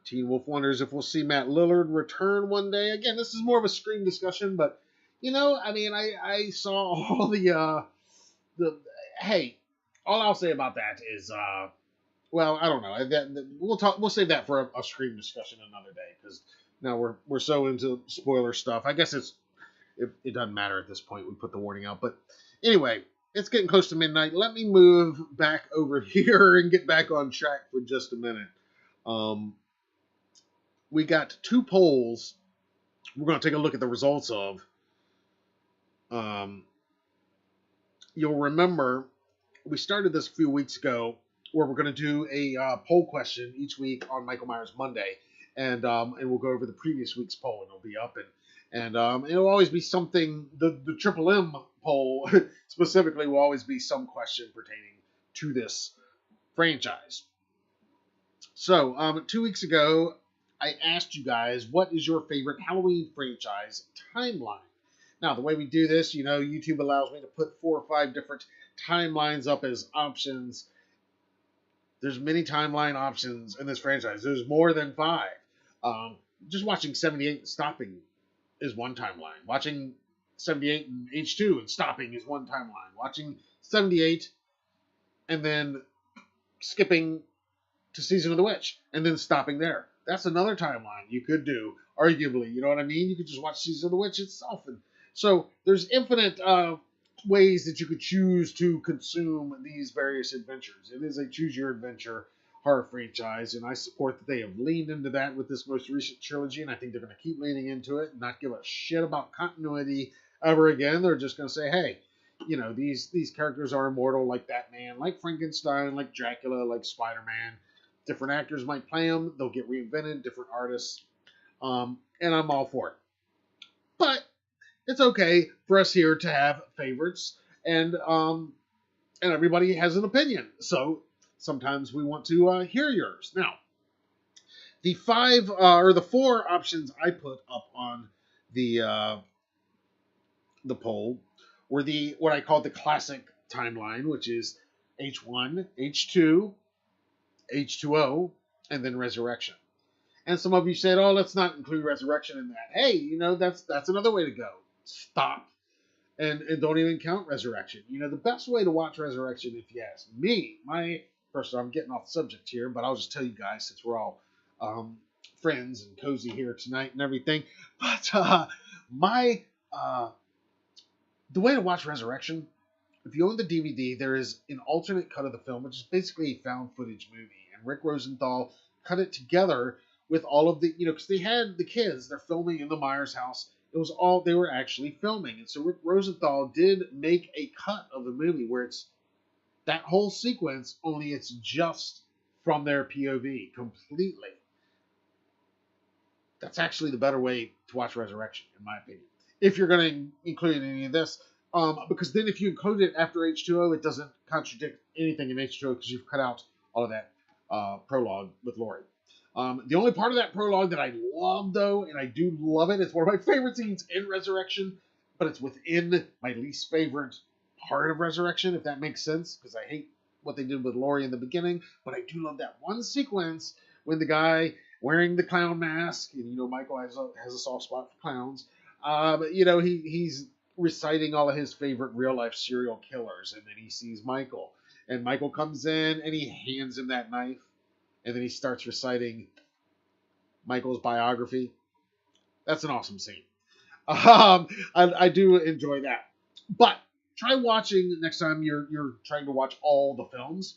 Teen Wolf wonders if we'll see Matt Lillard return one day. Again, this is more of a Scream discussion, but I mean, I saw all the hey, all I'll say about that is well, I don't know. We'll save that for a Scream discussion another day, because now we're so into spoiler stuff. I guess it doesn't matter at this point. We put the warning out, but anyway, it's getting close to midnight. Let me move back over here and get back on track for just a minute. We got 2 polls we're going to take a look at the results of. You'll remember we started this a few weeks ago, where we're going to do a poll question each week on Michael Myers Monday, and we'll go over the previous week's poll, and it'll be up, and it'll always be something. The Triple M poll specifically will always be some question pertaining to this franchise. So 2 weeks ago, I asked you guys, what is your favorite Halloween franchise timeline? Now, the way we do this, YouTube allows me to put 4 or 5 different timelines up as options. There's many timeline options in this franchise. There's more than 5. Just watching 78 and stopping is one timeline. Watching 78 and H2 and stopping is one timeline. Watching 78 and then skipping to Season of the Witch and then stopping there. That's another timeline you could do, arguably. You know what I mean? You could just watch Season of the Witch itself. And so there's infinite ways that you could choose to consume these various adventures. It is a choose-your-adventure horror franchise, and I support that they have leaned into that with this most recent trilogy, and I think they're going to keep leaning into it and not give a shit about continuity ever again. They're just going to say, hey, these characters are immortal, like Batman, like Frankenstein, like Dracula, like Spider-Man. Different actors might play them. They'll get reinvented, different artists. And I'm all for it. But it's okay for us here to have favorites, and everybody has an opinion. So sometimes we want to hear yours. Now, the four options I put up on the poll were what I call the classic timeline, which is H1, H2, H2O, and then Resurrection. And some of you said, "Oh, let's not include Resurrection in that." Hey, that's another way to go. Stop and don't even count Resurrection. The best way to watch Resurrection, if you ask me, first of all, I'm getting off the subject here, but I'll just tell you guys since we're all friends and cozy here tonight and everything. But the way to watch Resurrection, if you own the DVD, there is an alternate cut of the film, which is basically a found footage movie, and Rick Rosenthal cut it together with all of the, because they had the kids, they're filming in the Myers house. It was all they were actually filming. And so Rick Rosenthal did make a cut of the movie where it's that whole sequence, only it's just from their POV completely. That's actually the better way to watch Resurrection, in my opinion. If you're going to include any of this. Because then if you include it after H2O, it doesn't contradict anything in H2O because you've cut out all of that prologue with Laurie. The only part of that prologue that I love, though, and I do love it, it's one of my favorite scenes in Resurrection, but it's within my least favorite part of Resurrection, if that makes sense, because I hate what they did with Laurie in the beginning, but I do love that one sequence when the guy wearing the clown mask, and Michael has a soft spot for clowns, he's reciting all of his favorite real-life serial killers, and then he sees Michael, and Michael comes in, and he hands him that knife, and then he starts reciting Michael's biography. That's an awesome scene. I do enjoy that. But try watching next time you're trying to watch all the films.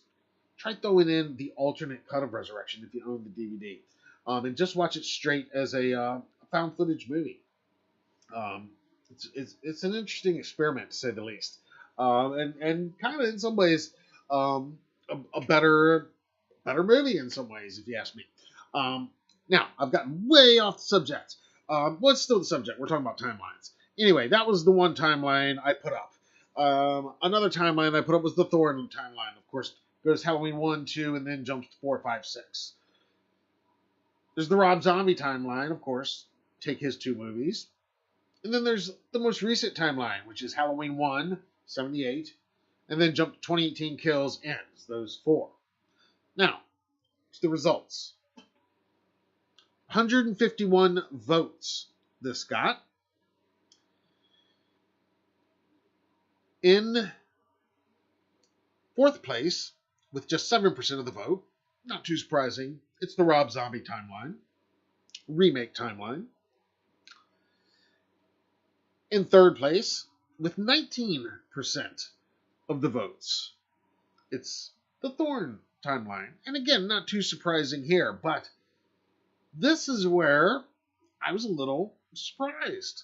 Try throwing in the alternate cut of Resurrection if you own the DVD, and just watch it straight as a found footage movie. It's an interesting experiment to say the least, and kind of in some ways a better movie in some ways, if you ask me. Now, I've gotten way off the subject. What's still the subject? We're talking about timelines. Anyway, that was the one timeline I put up. Another timeline I put up was the Thorn timeline. Of course, goes Halloween 1, 2, and then jumps to 4, 5, 6. There's the Rob Zombie timeline, of course. Take his 2 movies. And then there's the most recent timeline, which is Halloween 1, 78, and then jump to 2018 Kills, Ends, those 4. Now, to the results. 151 votes this got. In 4th place, with just 7% of the vote, not too surprising, it's the Rob Zombie timeline, remake timeline. In 3rd place, with 19% of the votes, it's the Thorn timeline. And again, not too surprising here, but this is where I was a little surprised.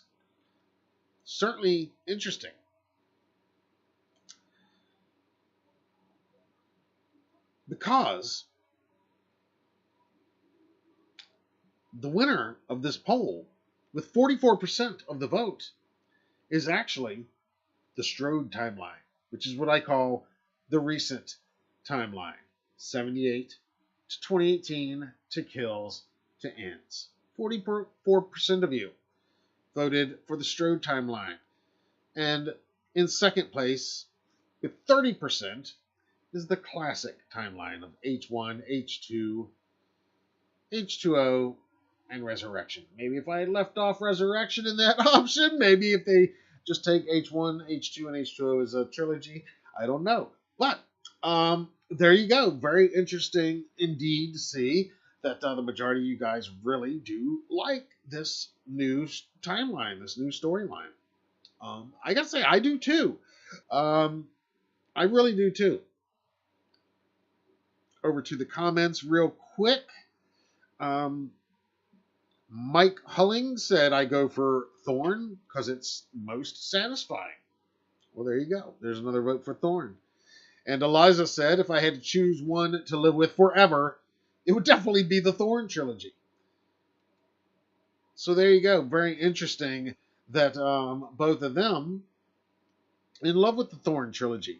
Certainly interesting. Because the winner of this poll, with 44% of the vote, is actually the Strode timeline, which is what I call the recent timeline. 78 to 2018 to Kills to Ends. 44% of you voted for the Strode timeline. And in 2nd place, with 30%, is the classic timeline of H1, H2, H2O, and Resurrection. Maybe if I had left off Resurrection in that option, maybe if they just take H1, H2, and H2O as a trilogy, I don't know. But there you go. Very interesting indeed to see that the majority of you guys really do like this new timeline, this new storyline. I gotta say, I do too. I really do too. Over to the comments real quick. Mike Hulling said, I go for Thorn because it's most satisfying. Well, there you go. There's another vote for Thorn. And Eliza said, if I had to choose one to live with forever, it would definitely be the Thorn trilogy. So there you go. Very interesting that both of them in love with the Thorn trilogy.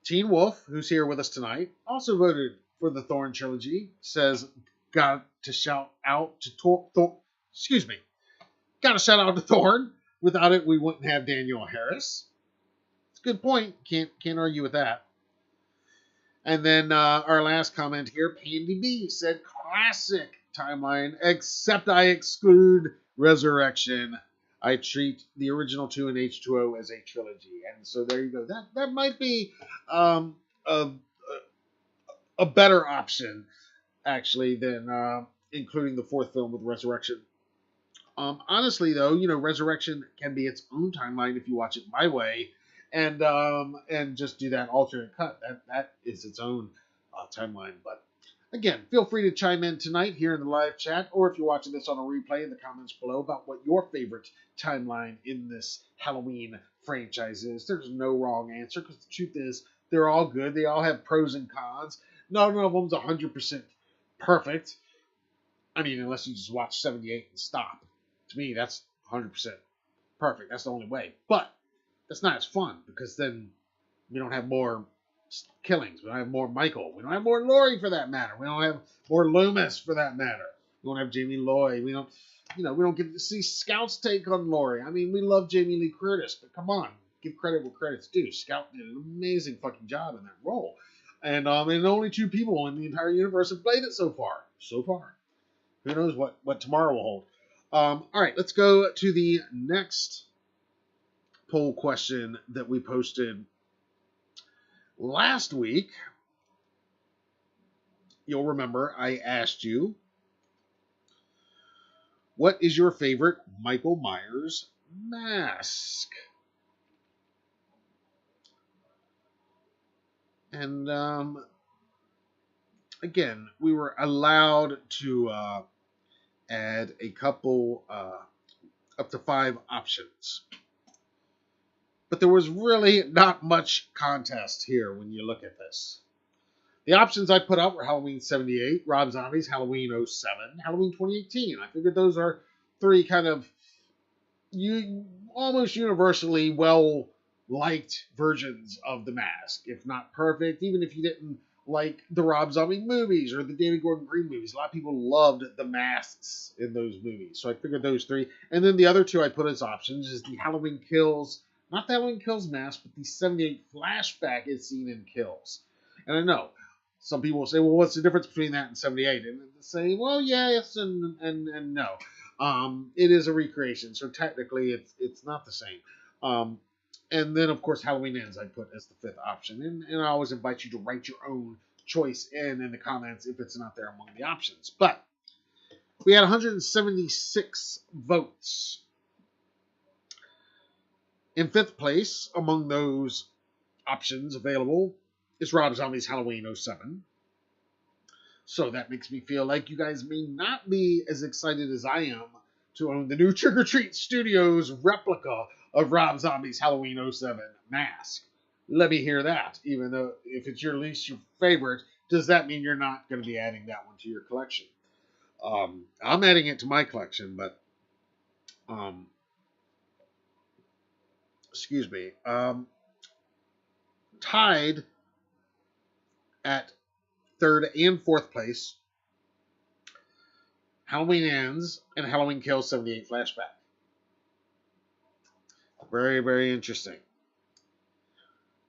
Teen Wolf, who's here with us tonight, also voted for the Thorn trilogy. Says, got to shout out to Thorn. Excuse me. Got to shout out to Thorn. Without it, we wouldn't have Daniel Harris. It's a good point. Can't argue with that. And then our last comment here, Pandy B said, classic timeline, except I exclude Resurrection. I treat the original 2 and H2O as a trilogy. And so there you go. That might be a better option, actually, than including the fourth film with Resurrection. Honestly, though, Resurrection can be its own timeline if you watch it my way, and just do that alternate cut. That is its own timeline. But again, feel free to chime in tonight here in the live chat, or if you're watching this on a replay, in the comments below about what your favorite timeline in this Halloween franchise is. There's no wrong answer, because the truth is, they're all good. They all have pros and cons. None of them's 100% perfect. I mean, unless you just watch 78 and stop. To me, that's 100% perfect. That's the only way. But that's not as fun, because then we don't have more killings. We don't have more Michael. We don't have more Laurie, for that matter. We don't have more Loomis, for that matter. We don't have Jamie Lloyd. We don't get to see Scout's take on Laurie. I mean, we love Jamie Lee Curtis, but come on, give credit where credit's due. Scout did an amazing fucking job in that role, and only 2 people in the entire universe have played it so far. So far, who knows what tomorrow will hold. All right, let's go to the next poll question that we posted last week. You'll remember I asked you, what is your favorite Michael Myers mask? And again, we were allowed to add a couple, up to 5 options. But there was really not much contest here when you look at this. The options I put up were Halloween 78, Rob Zombie's Halloween 07, Halloween 2018. I figured those are 3 kind of almost universally well-liked versions of the mask. If not perfect, even if you didn't like the Rob Zombie movies or the David Gordon Green movies. A lot of people loved the masks in those movies. So I figured those 3. And then the other 2 I put as options is the Halloween Kills, not the Halloween Kills mask, but the 78 flashback is seen in Kills. And I know some people will say, well, what's the difference between that and 78? And say, well, yes and no. It is a recreation, so technically it's not the same. And then, of course, Halloween Ends I put as the 5th option. And I always invite you to write your own choice in the comments if it's not there among the options. But we had 176 votes. In 5th place, among those options available, is Rob Zombie's Halloween 07. So that makes me feel like you guys may not be as excited as I am to own the new Trick or Treat Studios replica of Rob Zombie's Halloween 07 mask. Let me hear that. Even though if it's your favorite, does that mean you're not going to be adding that one to your collection? I'm adding it to my collection, but excuse me. Tied at 3rd and 4th place, Halloween Ends and Halloween Kills 78 Flashback. Very, very interesting.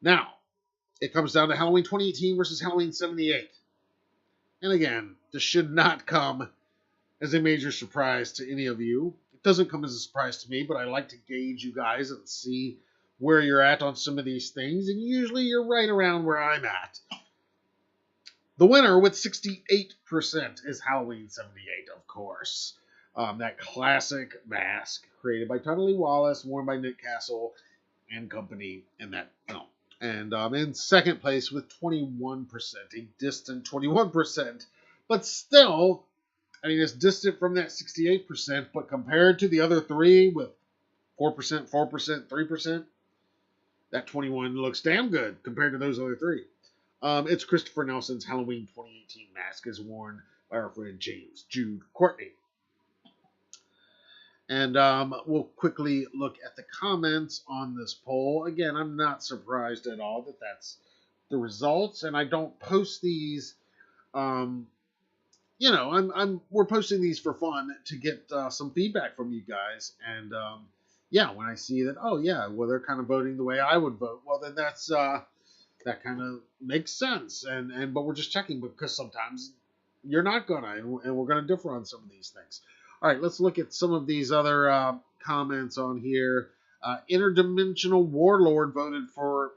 Now, it comes down to Halloween 2018 versus Halloween 78. And again, this should not come as a major surprise to any of you. It doesn't come as a surprise to me, but I like to gauge you guys and see where you're at on some of these things. And usually you're right around where I'm at. The winner with 68% is Halloween 78, of course. That classic mask created by Tony Lee Wallace, worn by Nick Castle and company in that film. And in 2nd place with 21%, a distant 21%, but still I mean, it's distant from that 68%, but compared to the other three with 4%, 4%, 3%, that 21 looks damn good compared to those other three. It's Christopher Nelson's Halloween 2018 mask is worn by our friend James Jude Courtney. And we'll quickly look at the comments on this poll. Again, I'm not surprised at all that that's the results, and I don't post these. We're posting these for fun to get some feedback from you guys. And when I see that, they're kind of voting the way I would vote. Well, then that's that kind of makes sense. But we're just checking because sometimes you're not gonna, and we're gonna differ on some of these things. All right, let's look at some of these other comments on here. Interdimensional Warlord voted for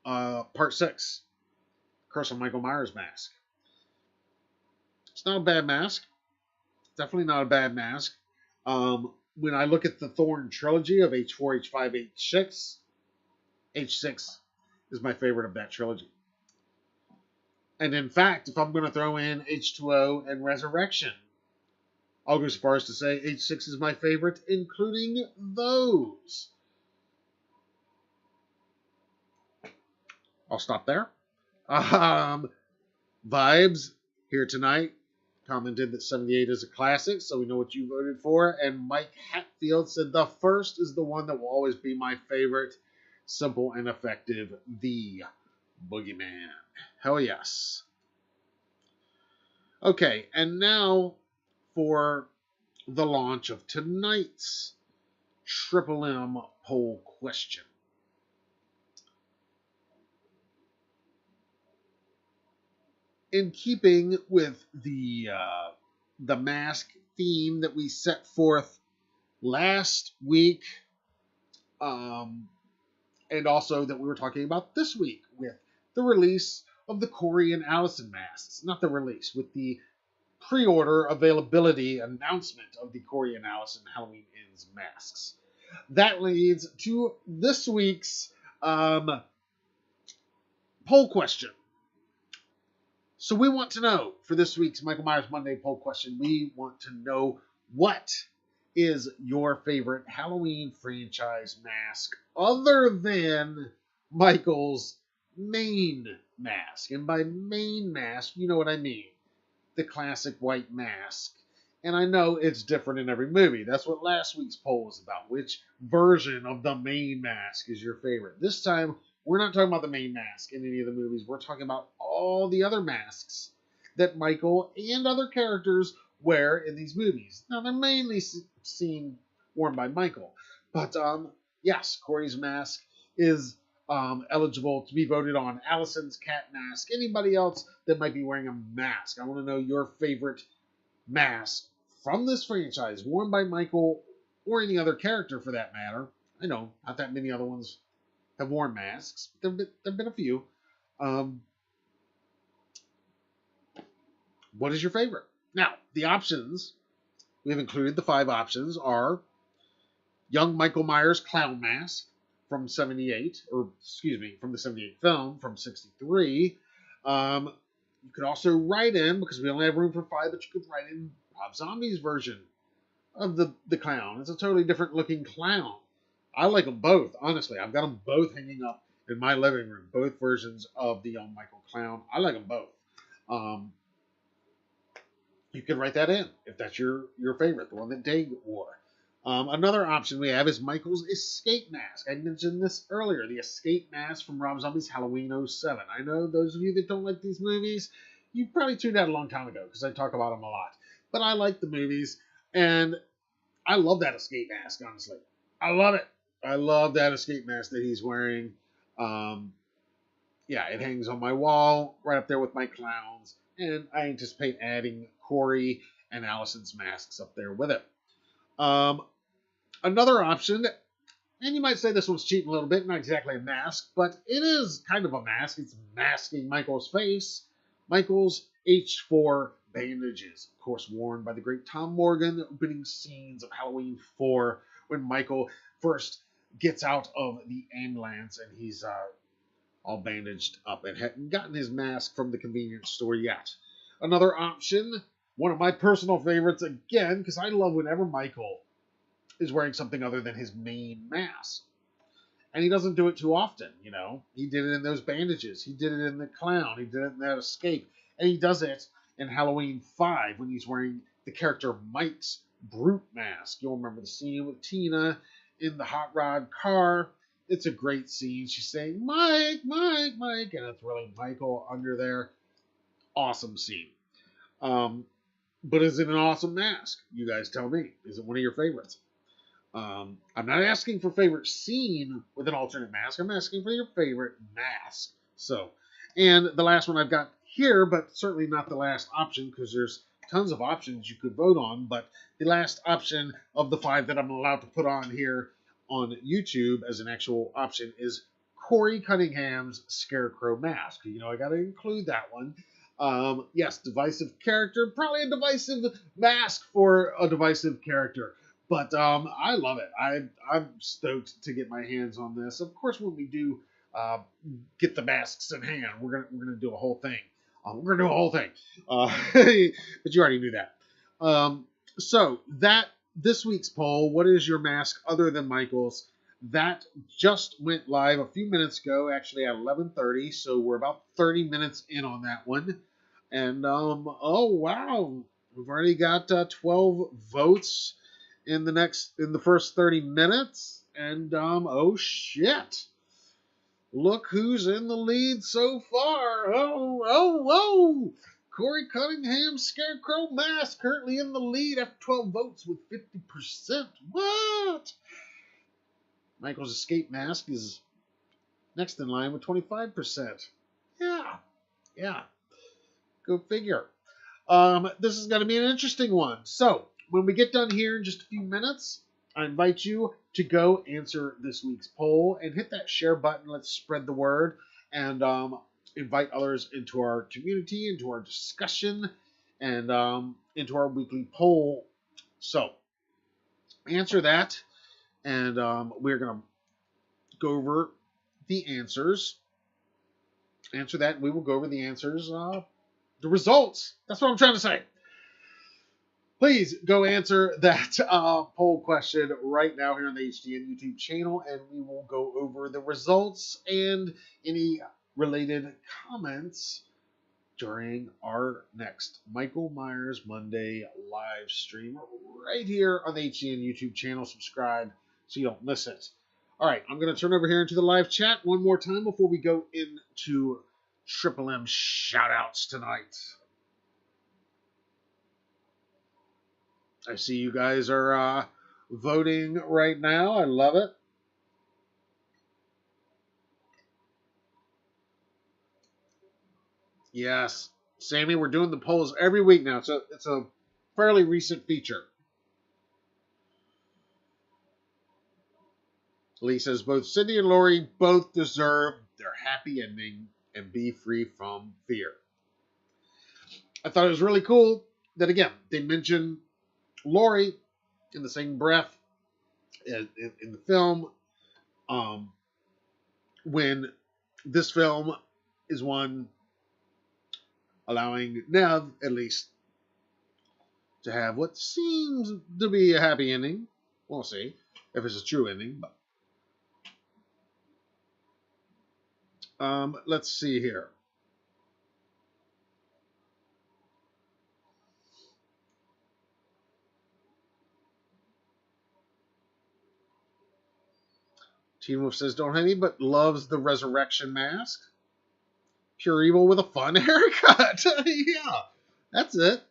Part 6, Curse of Michael Myers mask. It's not a bad mask. Definitely not a bad mask. When I look at the Thorn trilogy of H4, H5, H6, H6 is my favorite of that trilogy. And in fact, if I'm going to throw in H2O and Resurrection, I'll go so far as to say H6 is my favorite, including those. I'll stop there. Vibes here tonight commented that 78 is a classic, so we know what you voted for. And Mike Hatfield said the first is the one that will always be my favorite. Simple and effective, the Boogeyman. Hell yes. Okay, and now for the launch of tonight's Triple M poll question. In keeping with the mask theme that we set forth last week, and also that we were talking about this week with the release of the Corey and Allyson masks. Not the release, with the pre-order availability announcement of the Corey and Allyson Halloween Ends masks. That leads to this week's poll question. So we want to know, for this week's Michael Myers Monday poll question, we want to know what is your favorite Halloween franchise mask other than Michael's main mask. And by main mask, you know what I mean. The classic white mask. And I know it's different in every movie. That's what last week's poll was about. Which version of the main mask is your favorite? This time, we're not talking about the main mask in any of the movies. We're talking about all the other masks that Michael and other characters wear in these movies. Now, they're mainly seen worn by Michael. But, yes, Corey's mask is eligible to be voted on. Allyson's cat mask. Anybody else that might be wearing a mask. I want to know your favorite mask from this franchise, worn by Michael or any other character for that matter. I know, not that many other ones have worn masks. There have been a few. What is your favorite? Now, the options, we've included the 5 options, are young Michael Myers clown mask from 78, or excuse me, from the 78 film from 63. You could also write in, because we only have room for 5, but you could write in Rob Zombie's version of the clown. It's a totally different looking clown. I like them both, honestly. I've got them both hanging up in my living room, both versions of the young Michael clown. I like them both. You could write that in if that's your favorite, the one that Dave wore. Another option we have is Michael's escape mask. I mentioned this earlier, the escape mask from Rob Zombie's Halloween 07. I know those of you that don't like these movies, you probably tuned out a long time ago because I talk about them a lot. But I like the movies, and I love that escape mask, honestly. I love it. I love that escape mask that he's wearing. It hangs on my wall right up there with my clowns, and I anticipate adding Corey and Allyson's masks up there with it. Another option, and you might say this one's cheating a little bit, not exactly a mask, but it is kind of a mask. It's masking Michael's face. Michael's H4 bandages, of course, worn by the great Tom Morgan, the opening scenes of Halloween 4, when Michael first gets out of the ambulance and he's all bandaged up and hadn't gotten his mask from the convenience store yet. Another option One of my personal favorites, again, because I love whenever Michael is wearing something other than his main mask. And he doesn't do it too often, you know. He did it in those bandages. He did it in the clown. He did it in that escape. And he does it in Halloween 5 when he's wearing the character Mike's brute mask. You'll remember the scene with Tina in the hot rod car. It's a great scene. She's saying, Mike, Mike, Mike. And it's really Michael under there. Awesome scene. But is it an awesome mask? You guys tell me. Is it one of your favorites? I'm not asking for favorite scene with an alternate mask. I'm asking for your favorite mask. So, and the last one I've got here, but certainly not the last option because there's tons of options you could vote on. But the last option of the 5 that I'm allowed to put on here on YouTube as an actual option is Corey Cunningham's Scarecrow mask. You know, I got to include that one. Yes, divisive character, probably a divisive mask for a divisive character. But I love it. I'm stoked to get my hands on this. Of course, when we do get the masks in hand, we're gonna do a whole thing. We're gonna do a whole thing. But you already knew that. So that this week's poll, what is your mask other than Michael's? That just went live a few minutes ago, actually at 11:30. So we're about 30 minutes in on that one. And oh wow, we've already got 12 votes in the first 30 minutes, and oh shit, look who's in the lead so far. Oh, Corey Cunningham Scarecrow mask currently in the lead after 12 votes with 50%. What? Michael's escape mask is next in line with 25%. Yeah, go figure. This is going to be an interesting one. So when we get done here in just a few minutes, I invite you to go answer this week's poll and hit that share button. Let's spread the word and invite others into our community, into our discussion, and into our weekly poll. So answer that, and we're going to go over the answers. Answer that, and we will go over the answers, the results. That's what I'm trying to say. Please go answer that poll question right now here on the HDN YouTube channel, and we will go over the results and any related comments during our next Michael Myers Monday live stream right here on the HDN YouTube channel. Subscribe so you don't miss it. All right, I'm going to turn over here into the live chat one more time before we go into Triple M shoutouts tonight. I see you guys are voting right now. I love it. Yes, Sammy, we're doing the polls every week now. So it's a fairly recent feature. Lee says both Cindy and Lori both deserve their happy ending and be free from fear. I thought it was really cool that, again, they mentioned Lori in the same breath in the film, when this film is one allowing Nev, at least, to have what seems to be a happy ending. We'll see if it's a true ending. But let's see here. Teen Wolf says, don't have any, but loves the resurrection mask. Pure evil with a fun haircut. Yeah, that's it.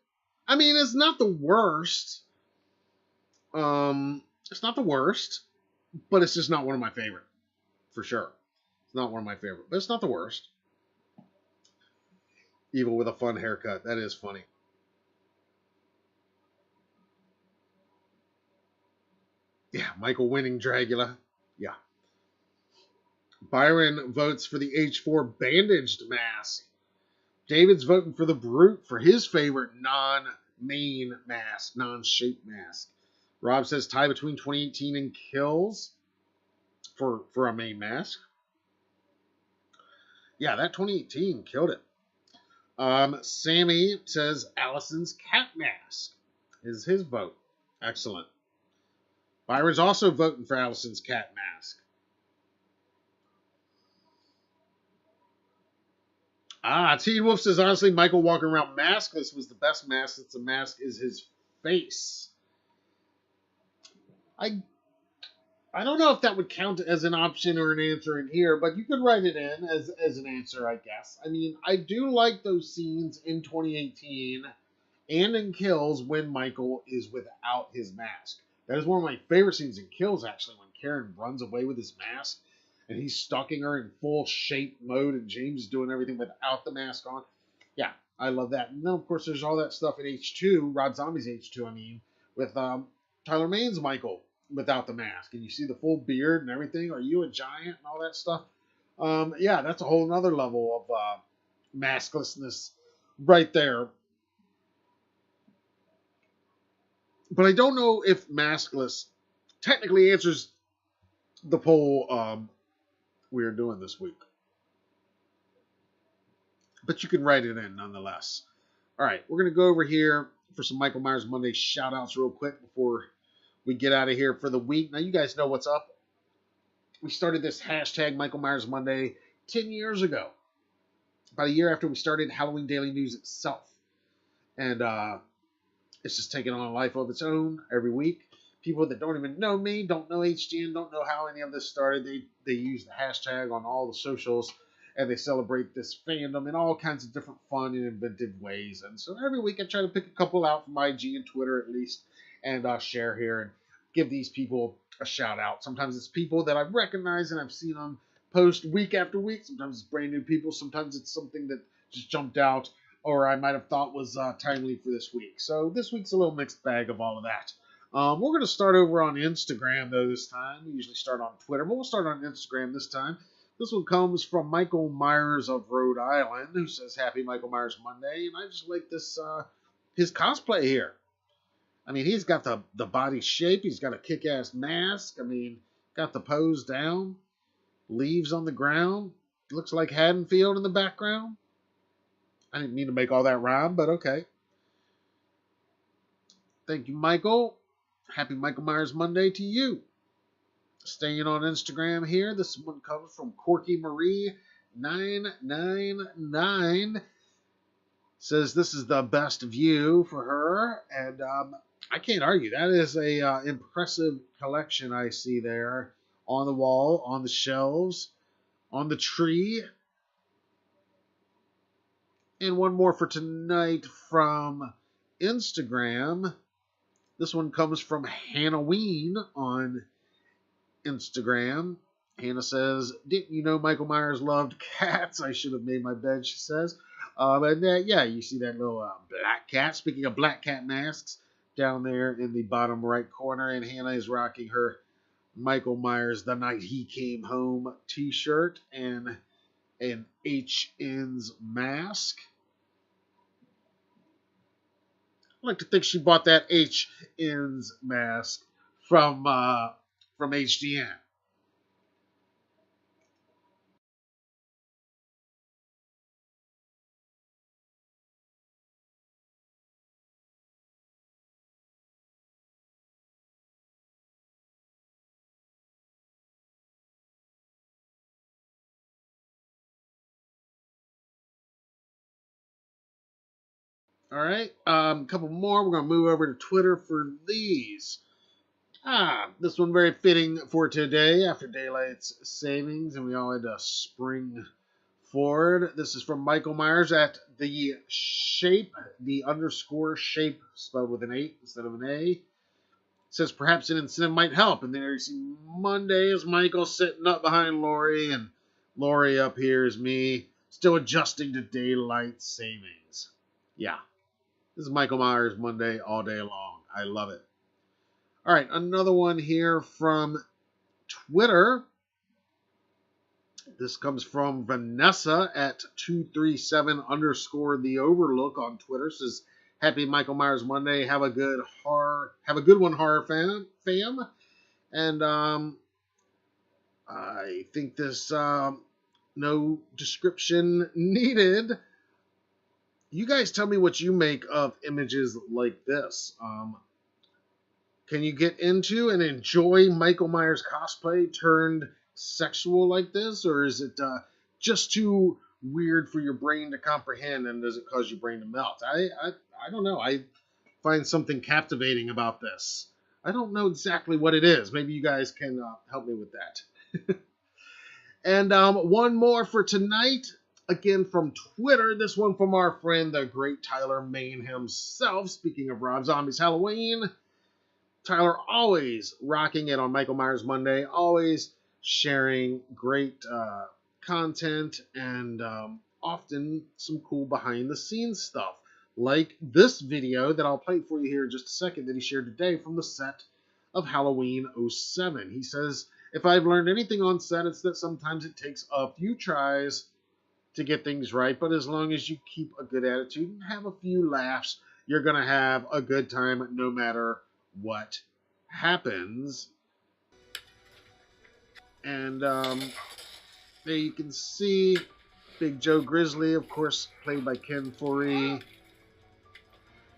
I mean, it's not the worst. It's not the worst, but it's just not one of my favorite, for sure. It's not one of my favorite, but it's not the worst. Evil with a fun haircut. That is funny. Yeah, Michael winning Dracula. Yeah. Byron votes for the H4 bandaged mask. David's voting for the Brute for his favorite non-main mask, non-shape mask. Rob says tie between 2018 and Kills for a main mask. Yeah, that 2018 killed it. Sammy says Allyson's cat mask is his vote. Excellent. Byron's also voting for Allyson's cat mask. Teen Wolf says, honestly, Michael walking around maskless was the best mask since the mask is his face. I don't know if that would count as an option or an answer in here, but you could write it in as an answer, I guess. I mean, I do like those scenes in 2018 and in Kills when Michael is without his mask. That is one of my favorite scenes in Kills, actually, when Karen runs away with his mask and he's stalking her in full shape mode and James is doing everything without the mask on. Yeah, I love that. And then, of course, there's all that stuff in H2, Rob Zombie's H2, I mean, with Tyler Mane's Michael without the mask. And you see the full beard and everything. Are you a giant and all that stuff? Yeah, that's a whole other level of masklessness right there. But I don't know if maskless technically answers the poll we are doing this week. But you can write it in nonetheless. All right, we're going to go over here for some Michael Myers Monday shout-outs real quick before we get out of here for the week. Now, you guys know what's up. We started this hashtag Michael Myers Monday 10 years ago. About a year after we started Halloween Daily News itself. And it's just taking on a life of its own every week. People that don't even know me, don't know HGN, don't know how any of this started, they use the hashtag on all the socials, and they celebrate this fandom in all kinds of different fun and inventive ways. And so every week I try to pick a couple out from IG and Twitter at least, and share here and give these people a shout out. Sometimes it's people that I've recognized and I've seen them post week after week. Sometimes it's brand new people. Sometimes it's something that just jumped out or I might have thought was timely for this week. So this week's a little mixed bag of all of that. We're going to start over on Instagram, though, this time. We usually start on Twitter, but we'll start on Instagram this time. This one comes from Michael Myers of Rhode Island, who says, Happy Michael Myers Monday. And I just like this, his cosplay here. I mean, he's got the body shape. He's got a kick-ass mask. I mean, got the pose down. Leaves on the ground. Looks like Haddonfield in the background. I didn't mean to make all that rhyme, but okay. Thank you, Michael. Happy Michael Myers Monday to you. Staying on Instagram here. This one comes from Corky Marie 999. Says this is the best view for her. And I can't argue. That is a impressive collection I see there on the wall, on the shelves, on the tree. And one more for tonight from Instagram. This one comes from HALOWEEN on Instagram. Hannah says, didn't you know Michael Myers loved cats? I should have made my bed, she says. Yeah, you see that little black cat. Speaking of black cat masks, down there in the bottom right corner. And Hannah is rocking her Michael Myers The Night He Came Home t-shirt and an HN's mask. I like to think she bought that HN's mask from HDN. All right, a couple more. We're going to move over to Twitter for these. This one very fitting for today after daylight's savings, and we all had to spring forward. This is from Michael Myers at the underscore shape, spelled with an 8 instead of an A. It says perhaps an incentive might help. And there you see Monday is Michael sitting up behind Lori, and Lori up here is me, still adjusting to daylight savings. Yeah. This is Michael Myers Monday all day long. I love it. All right, another one here from Twitter. This comes from Vanessa at 237 underscore the Overlook on Twitter. Says, Happy Michael Myers Monday. Have a good one, horror fam. And I think this no description needed. you guys tell me what you make of images like this. Can you get into and enjoy Michael Myers cosplay turned sexual like this, or is it just too weird for your brain to comprehend, and does it cause your brain to melt? I don't know. I find something captivating about this. I don't know exactly what it is. Maybe you guys can help me with that. And one more for tonight. Again from Twitter. This one from our friend, the great Tyler Main himself. Speaking of Rob Zombie's Halloween, Tyler always rocking it on Michael Myers Monday. Always sharing great content and often some cool behind the scenes stuff. Like this video that I'll play for you here in just a second that he shared today from the set of Halloween '07. He says, if I've learned anything on set, it's that sometimes it takes a few tries to get things right, but as long as you keep a good attitude and have a few laughs, you're going to have a good time no matter what happens. And there you can see Big Joe Grizzly, of course, played by Ken Foree.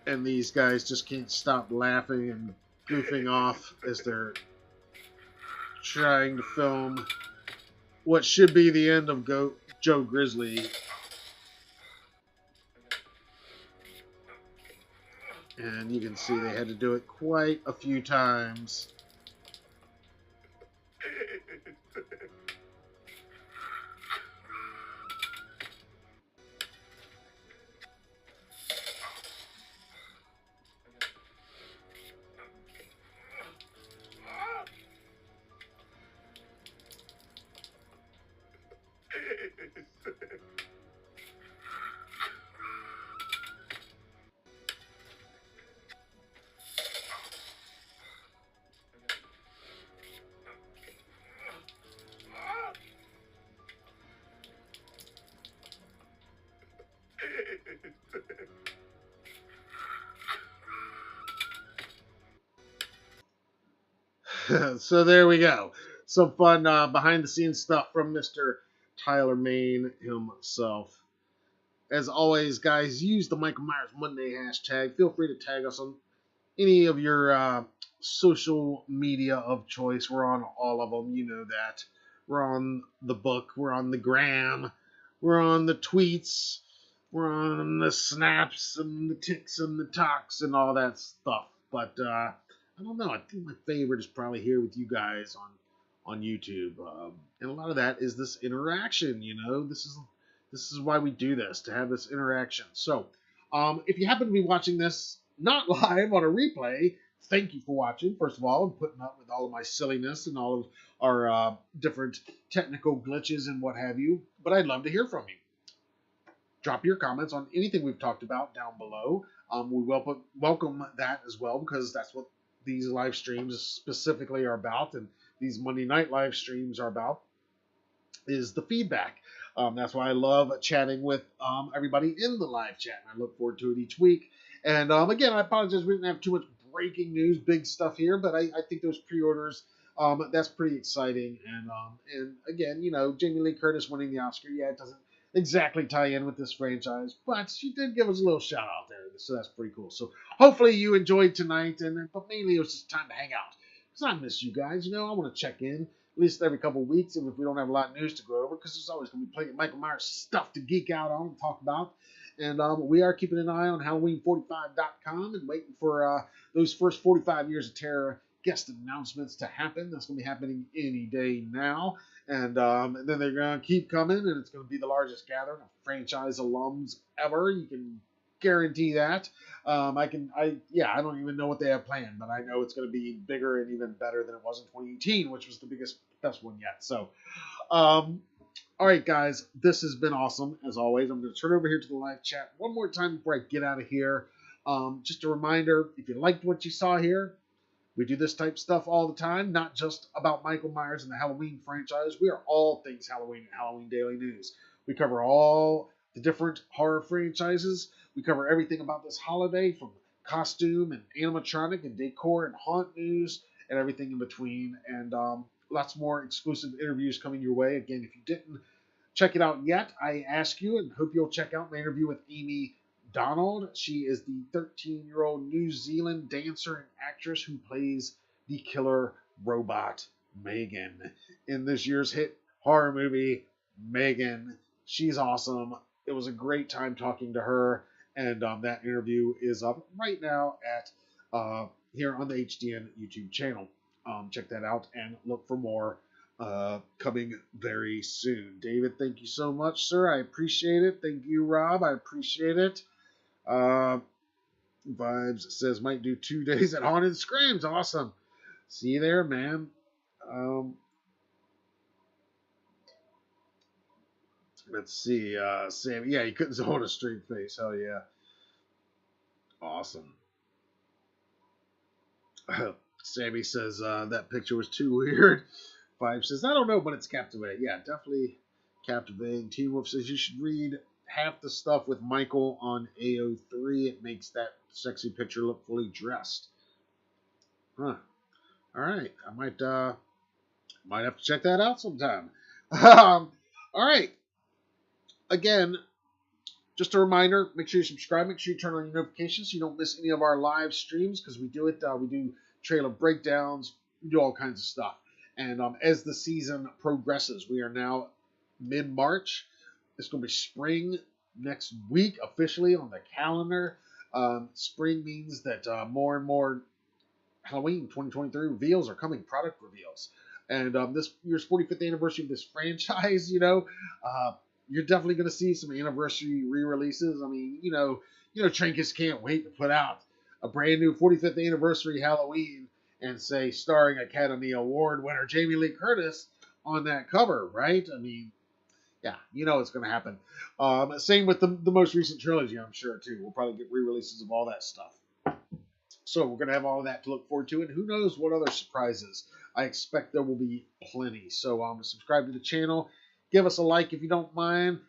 And these guys just can't stop laughing and goofing off as they're trying to film what should be the end of Joe Grizzly. And you can see they had to do it quite a few times. So there we go. Some fun behind the scenes stuff from Mr. Tyler Main himself. As always, guys, use the Michael Myers Monday hashtag. Feel free to tag us on any of your social media of choice. We're on all of them. You know that. We're on the book. We're on the gram. We're on the tweets. We're on the snaps and the ticks and the talks and all that stuff. But I don't know. I think my favorite is probably here with you guys on YouTube. And a lot of that is this interaction. You know, this is why we do this, to have this interaction. So, if you happen to be watching this not live on a replay, thank you for watching, first of all, and putting up with all of my silliness and all of our different technical glitches and what have you. But I'd love to hear from you. Drop your comments on anything we've talked about down below. We welcome that as well, because that's what these live streams specifically are about, and these Monday night live streams are about, is the feedback. That's why I love chatting with everybody in the live chat. I look forward to it each week. And again, I apologize we didn't have too much breaking news, big stuff here, but I think those pre-orders, that's pretty exciting. And again, you know, Jamie Lee Curtis winning the Oscar, yeah, it doesn't exactly tie in with this franchise, but she did give us a little shout out there, so that's pretty cool. So hopefully you enjoyed tonight, but mainly it was just time to hang out, because I miss you guys. You know, I want to check in at least every couple of weeks, even if we don't have a lot of news to go over, because there's always going to be plenty of Michael Myers stuff to geek out on and talk about. And we are keeping an eye on Halloween45.com and waiting for those first 45 Years of Terror guest announcements to happen. That's going to be happening any day now. And then they're going to keep coming, and it's going to be the largest gathering of franchise alums ever. You can guarantee that. I don't even know what they have planned, but I know it's going to be bigger and even better than it was in 2018, which was the best one yet. So, all right, guys, this has been awesome, as always. I'm going to turn over here to the live chat one more time before I get out of here. Just a reminder, if you liked what you saw here, we do this type of stuff all the time, not just about Michael Myers and the Halloween franchise. We are all things Halloween and Halloween Daily News. We cover all the different horror franchises. We cover everything about this holiday, from costume and animatronic and decor and haunt news and everything in between. And lots more exclusive interviews coming your way. Again, if you didn't check it out yet, I ask you and hope you'll check out my interview with Amy Donald. She is the 13-year-old New Zealand dancer and actress who plays the killer robot Megan in this year's hit horror movie, Megan. She's awesome. It was a great time talking to her, and that interview is up right now at here on the HDN YouTube channel. Check that out and look for more coming very soon. David, thank you so much, sir. I appreciate it. Thank you, Rob. I appreciate it. Vibes says might do 2 days at Haunted Screams. Awesome. See you there, man. Let's see. Sam, yeah, he couldn't hold a straight face. Hell yeah. Awesome. Sammy says that picture was too weird. Five says, I don't know, but it's captivating. Yeah, definitely captivating. Teen Wolf says you should read half the stuff with Michael on AO3. It makes that sexy picture look fully dressed. Huh. All right. I might have to check that out sometime. All right. Again, just a reminder, make sure you subscribe. Make sure you turn on your notifications so you don't miss any of our live streams, because we do it. We do trailer breakdowns. We do all kinds of stuff. And as the season progresses, we are now mid-March. It's going to be spring next week, officially on the calendar. Spring means that more and more Halloween 2023 reveals are coming, product reveals. And this year's 45th anniversary of this franchise, you're definitely going to see some anniversary re-releases. I mean, Trinkus can't wait to put out a brand new 45th anniversary Halloween and say starring Academy Award winner Jamie Lee Curtis on that cover, right? I mean, yeah, it's going to happen. Same with the most recent trilogy, I'm sure, too. We'll probably get re-releases of all that stuff. So we're going to have all of that to look forward to, and who knows what other surprises. I expect there will be plenty. So subscribe to the channel. Give us a like if you don't mind.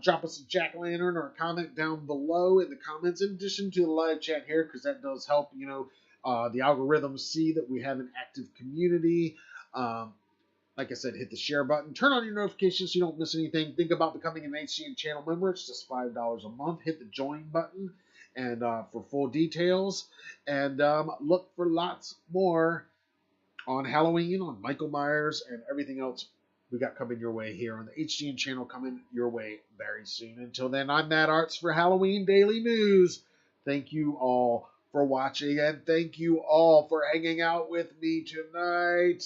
Drop us a jack-o'-lantern or a comment down below in the comments, in addition to the live chat here, because that does help, the algorithms see that we have an active community. Like I said, hit the share button. Turn on your notifications so you don't miss anything. Think about becoming an HCN channel member. It's just $5 a month. Hit the join button and for full details. And look for lots more on Halloween, on Michael Myers, and everything else we got coming your way here on the HDN channel, coming your way very soon. Until then, I'm Matt Arts for Halloween Daily News. Thank you all for watching, and thank you all for hanging out with me tonight.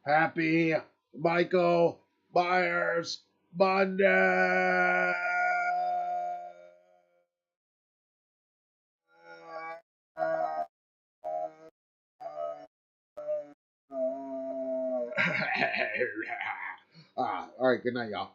Happy Michael Myers Monday! All right, good night, y'all.